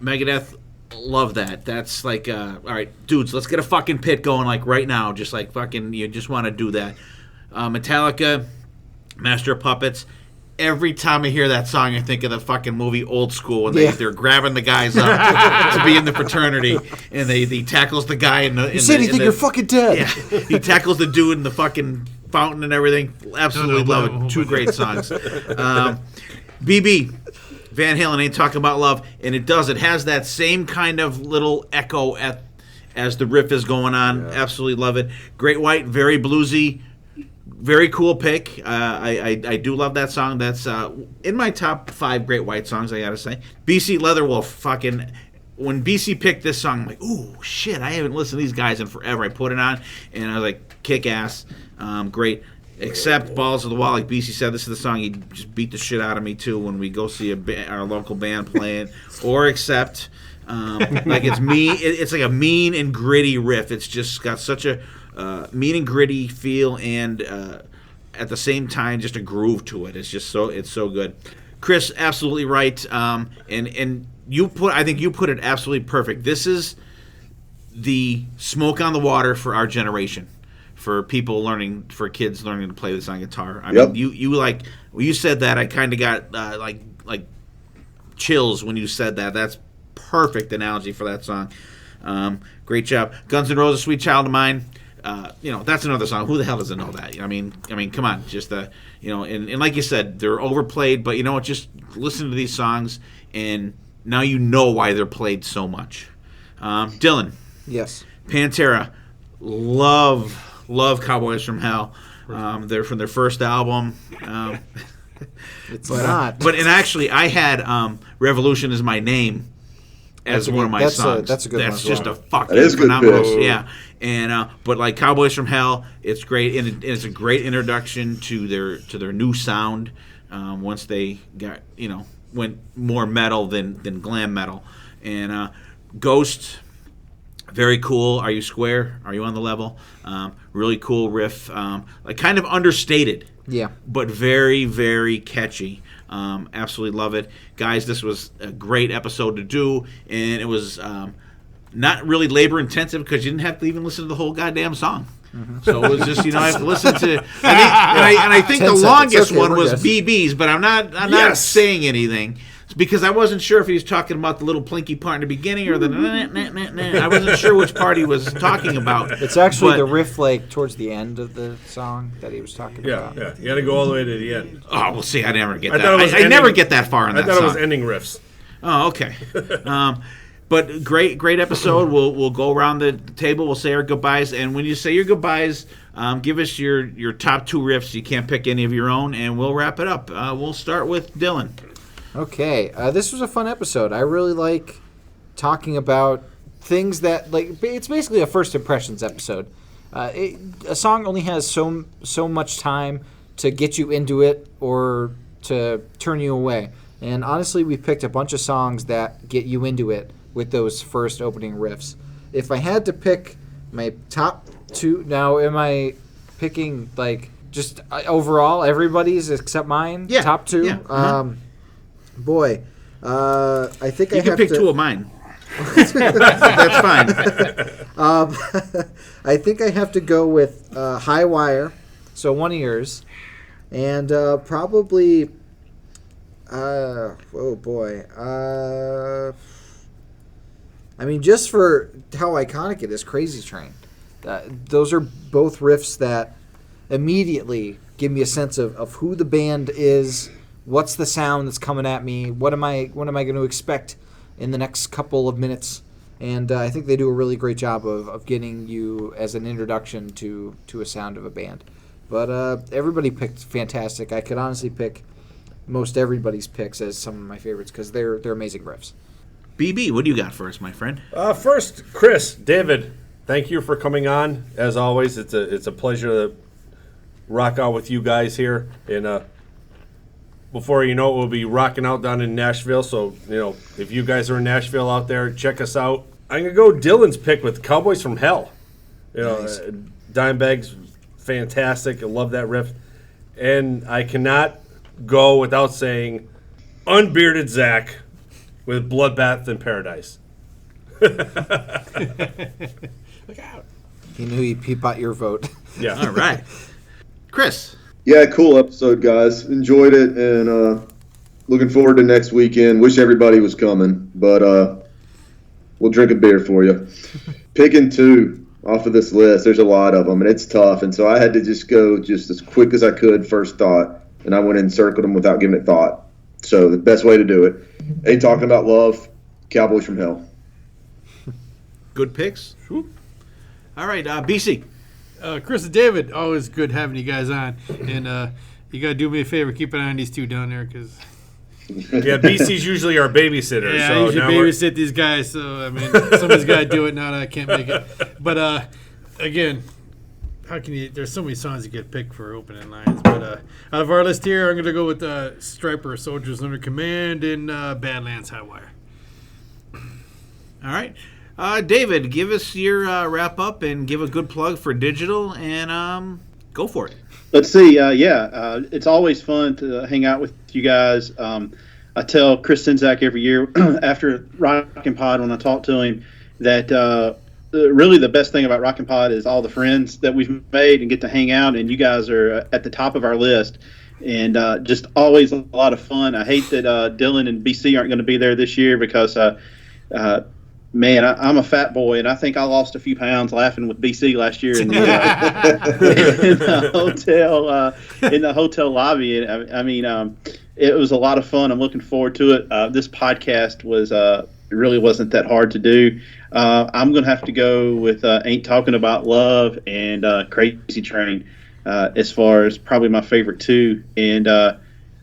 Megadeth, love that. That's like, all right, dudes, let's get a fucking pit going like right now. Just like fucking, you just want to do that. Metallica, Master of Puppets. Every time I hear that song, I think of the fucking movie Old School when they're grabbing the guys up to be in the fraternity, and he tackles the guy in the. You said you think you're fucking dead. Yeah, he tackles the dude in the fucking fountain and everything. Absolutely love it. 2 great songs. BB, Van Halen ain't talking about love, and it does. It has that same kind of little echo as the riff is going on. Yeah. Absolutely love it. Great White, very bluesy. Very cool pick. I do love that song. That's in my top 5 Great White songs, I gotta say. BC Leatherwolf, fucking... When BC picked this song, I'm like, ooh, shit, I haven't listened to these guys in forever. I put it on, and I was like, kick-ass. Great. Except Balls to the Wall, like BC said, this is the song he just beat the shit out of me, too, when we go see our local band playing. Or except, like it's mean. It's like a mean and gritty riff. It's just got such a... mean and gritty feel, and at the same time, just a groove to it. It's so good. Chris, absolutely right. And I think you put it absolutely perfect. This is the smoke on the water for our generation, for kids learning to play this on guitar. I mean, you like when you said that, I kind of got like chills when you said that. That's perfect analogy for that song. Great job. Guns N' Roses, Sweet Child of Mine. That's another song. Who the hell doesn't know that? I mean, come on, just and like you said, they're overplayed, but you know what? Just listen to these songs, and now you know why they're played so much. Dylan, yes, Pantera, love Cowboys from Hell. They're from their first album. It's not, and actually, I had Revolution Is My Name as one of my songs. That's a good one. That's just well. a fucking phenomenal. Yeah. And but like Cowboys from Hell, it's great, and it's a great introduction to their new sound. Once they got went more metal than glam metal, and Ghost, very cool. Are You Square? Are You on the Level? Really cool riff, like kind of understated. Yeah. But very, very catchy. Absolutely love it. Guys, this was a great episode to do, and it was not really labor intensive because you didn't have to even listen to the whole goddamn song. So it was just, I've listened to, I think the 10 seconds. longest Okay, one we're was good. BB's, but I'm not saying anything because I wasn't sure if he was talking about the little plinky part in the beginning or the I wasn't sure which part he was talking about. It's actually the riff like towards the end of the song that he was talking about. Yeah. You got to go all the way to the end. Oh, we'll see. I never get I that. thought it was I never get that far in I that thought song. it was ending riffs. Oh, okay. But great episode. We'll go around the table. We'll say our goodbyes, and when you say your goodbyes, give us your top 2 riffs. You can't pick any of your own, and we'll wrap it up. We'll start with Dylan. Okay, this was a fun episode. I really like talking about things that it's basically a first impressions episode. A song only has so much time to get you into it or to turn you away. And honestly, we picked a bunch of songs that get you into it with those first opening riffs. If I had to pick my top 2, now am I picking just overall everybody's except mine? Yeah. Top 2? Yeah. Boy, I think You I can have pick to... 2 of mine. That's fine. I think I have to go with High Wire, so one of yours, and probably... oh boy. I mean, just for how iconic it is, Crazy Train. Those are both riffs that immediately give me a sense of who the band is, what's the sound that's coming at me, what am I going to expect in the next couple of minutes. And I think they do a really great job of getting you as an introduction to a sound of a band. But everybody picked fantastic. I could honestly pick most everybody's picks as some of my favorites because they're amazing riffs. BB, what do you got for us, my friend? First, Chris, David, thank you for coming on. As always, it's a pleasure to rock out with you guys here. And before you know it, we'll be rocking out down in Nashville. So, if you guys are in Nashville out there, check us out. I'm going to go Dylan's pick with Cowboys from Hell. Nice. Dimebag's fantastic. I love that riff. And I cannot go without saying Unbearded Zakk with Bloodbath in Paradise. Look out. He knew he bought your vote. Yeah. All right. Chris. Yeah, cool episode, guys. Enjoyed it, and looking forward to next weekend. Wish everybody was coming, but we'll drink a beer for you. Picking 2 off of this list. There's a lot of them, and it's tough, and so I had to just go just as quick as I could first thought, and I went and circled them without giving it thought. So the best way to do it. Ain't Talking About Love, Cowboys from Hell. Good picks. All right, BC. Chris and David, always good having you guys on. And you got to do me a favor, keep an eye on these 2 down there because... Yeah, BC's usually our babysitter. Yeah, so I usually now babysit these guys, so, I mean, somebody's got to do it now that I can't make it. But, again, how can you... There's so many songs you get picked for opening lines. But out of our list here, I'm going to go with Striper, Soldiers Under Command, and Badlands, High Wire. All right. David, give us your wrap-up and give a good plug for digital, and go for it. Let's see. It's always fun to hang out with you guys. I tell Chris Czynszak every year after Rockin' Pod when I talk to him that really the best thing about Rockin' Pod is all the friends that we've made and get to hang out, and you guys are at the top of our list. And just always a lot of fun. I hate that Dylan and BC aren't going to be there this year because man, I'm a fat boy, and I think I lost a few pounds laughing with BC last year in the, in the hotel lobby. And I mean, it was a lot of fun. I'm looking forward to it. This podcast was it really wasn't that hard to do. I'm gonna have to go with Ain't Talking About Love and Crazy Train as far as probably my favorite 2. And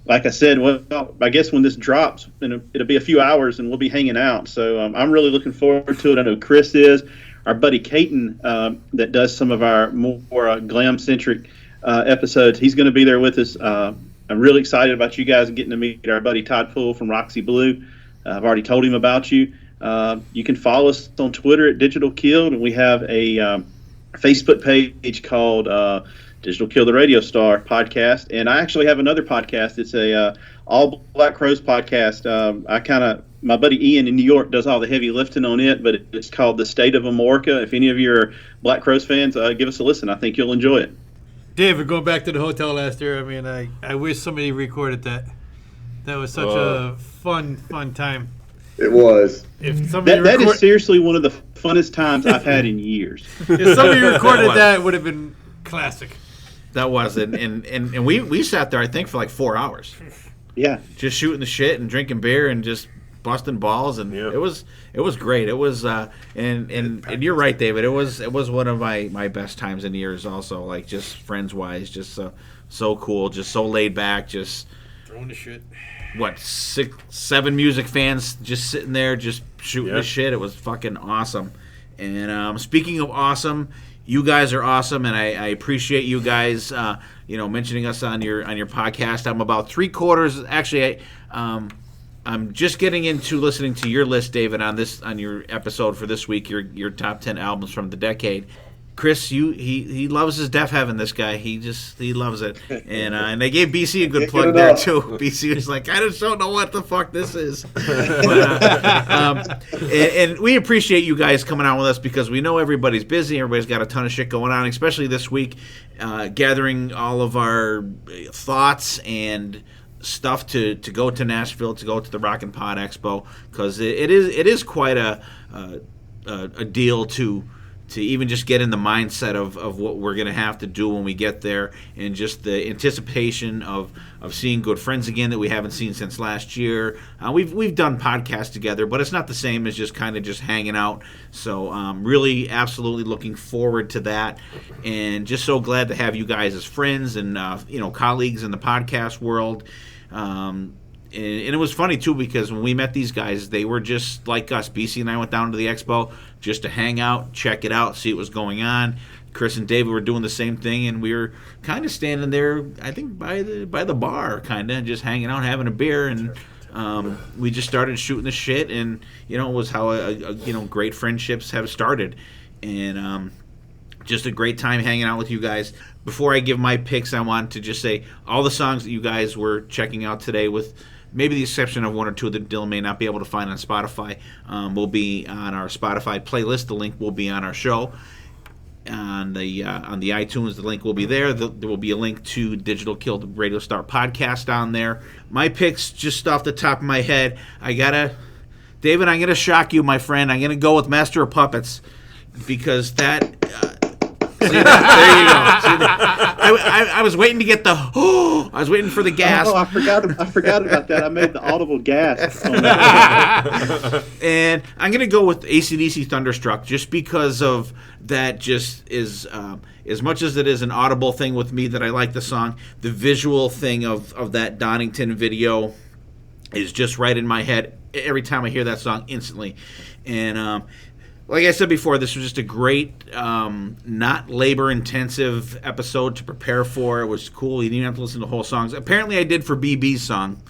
like I said, well, I guess when this drops, it'll be a few hours and we'll be hanging out. So I'm really looking forward to it. I know Chris is. Our buddy Caton that does some of our more glam-centric episodes, he's going to be there with us. I'm really excited about you guys getting to meet our buddy Todd Poole from Roxy Blue. I've already told him about you. You can follow us on Twitter at Digital Killed, and we have a Facebook page called Digital Kill the Radio Star podcast. And I actually have another podcast. It's a All Black Crows podcast. I kind of my buddy Ian in New York does all the heavy lifting on it, but it's called The State of Amorica. If any of you are Black Crowes fans, give us a listen. I think you'll enjoy it. David, going back to the hotel last year, I mean, I wish somebody recorded that. That was such a fun time. It was. If somebody that is seriously one of the funnest times I've had in years. If somebody recorded that, it would have been classic. That was it. And we sat there, I think, for like 4 hours. Yeah. Just shooting the shit and drinking beer and just busting balls, and it was great. It was and you're right, David. It was one of my best times in years. Also, like just friends wise, just so cool, just so laid back, just throwing the shit. What 6, 7 music fans just sitting there, just shooting the shit. It was fucking awesome. And speaking of awesome, you guys are awesome, and I appreciate you guys, mentioning us on your podcast. I'm about 3/4. Actually, I'm just getting into listening to your list, David, on your episode for this week. Your top 10 albums from the decade. Chris, he loves his Def Heaven. This guy, he loves it, and they gave BC a good plug there too. BC was like, I just don't know what the fuck this is, and we appreciate you guys coming on with us because we know everybody's busy. Everybody's got a ton of shit going on, especially this week, gathering all of our thoughts and stuff to go to Nashville, to go to the Rock and Pod Expo, because it is quite a deal to even just get in the mindset of what we're going to have to do when we get there, and just the anticipation of seeing good friends again that we haven't seen since last year. We've done podcasts together, but it's not the same as just kind of just hanging out. So really absolutely looking forward to that, and just so glad to have you guys as friends and colleagues in the podcast world. And it was funny too, because when we met these guys, they were just like us. BC and I went down to the expo just to hang out, check it out, see what was going on. Chris and David were doing the same thing, and we were kind of standing there, I think by the bar, kind of just hanging out, having a beer, and we just started shooting the shit, and it was how great friendships have started, and just a great time hanging out with you guys. Before I give my picks, I want to just say all the songs that you guys were checking out today, with maybe the exception of 1 or 2 that Dylan may not be able to find on Spotify, will be on our Spotify playlist. The link will be on our show. On the iTunes, the link will be there. There will be a link to Digital Kill, the Radio Star podcast on there. My picks, just off the top of my head, David, I'm going to shock you, my friend. I'm going to go with Master of Puppets, because that... See that? There you go. I was waiting to get I was waiting for the gas. Oh, I forgot about that. I made the audible gas on that. And I'm going to go with AC/DC Thunderstruck, just because of that. Just is as much as it is an audible thing with me that I like the song, the visual thing of that Donington video is just right in my head every time I hear that song instantly. And like I said before, this was just a great, not labor-intensive episode to prepare for. It was cool. You didn't have to listen to the whole songs. Apparently, I did for BB's song.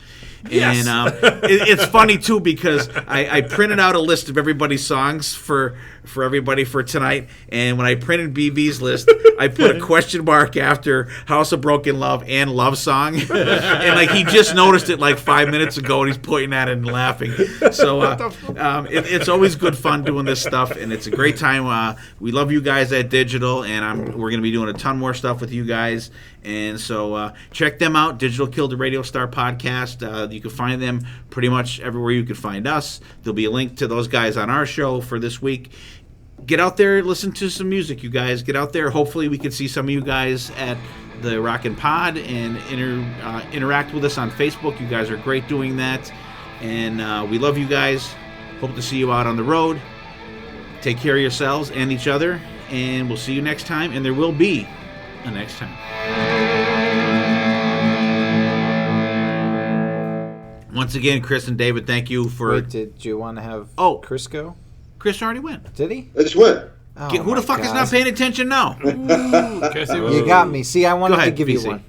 Yes. And it's funny, too, because I printed out a list of everybody's songs for everybody for tonight. And when I printed BB's list, I put a question mark after House of Broken Love and Love Song. And he just noticed it 5 minutes ago, and he's pointing at it and laughing. So it's always good fun doing this stuff, and it's a great time. We love you guys at Digital, and we're going to be doing a ton more stuff with you guys. And so check them out, Digital Kill, the Radio Star podcast. You can find them pretty much everywhere you can find us. There'll be a link to those guys on our show for this week. Get out there, listen to some music, you guys. Get out there. Hopefully we can see some of you guys at the Rockin' Pod and interact with us on Facebook. You guys are great doing that. And we love you guys. Hope to see you out on the road. Take care of yourselves and each other. And we'll see you next time. And there will be a next time. Once again, Chris and David, thank you for... Wait, did you want to have Chris go? Chris already went. Did he? I just went. Oh, who the fuck is not paying attention now? You got me. See, I wanted to give BC. you one.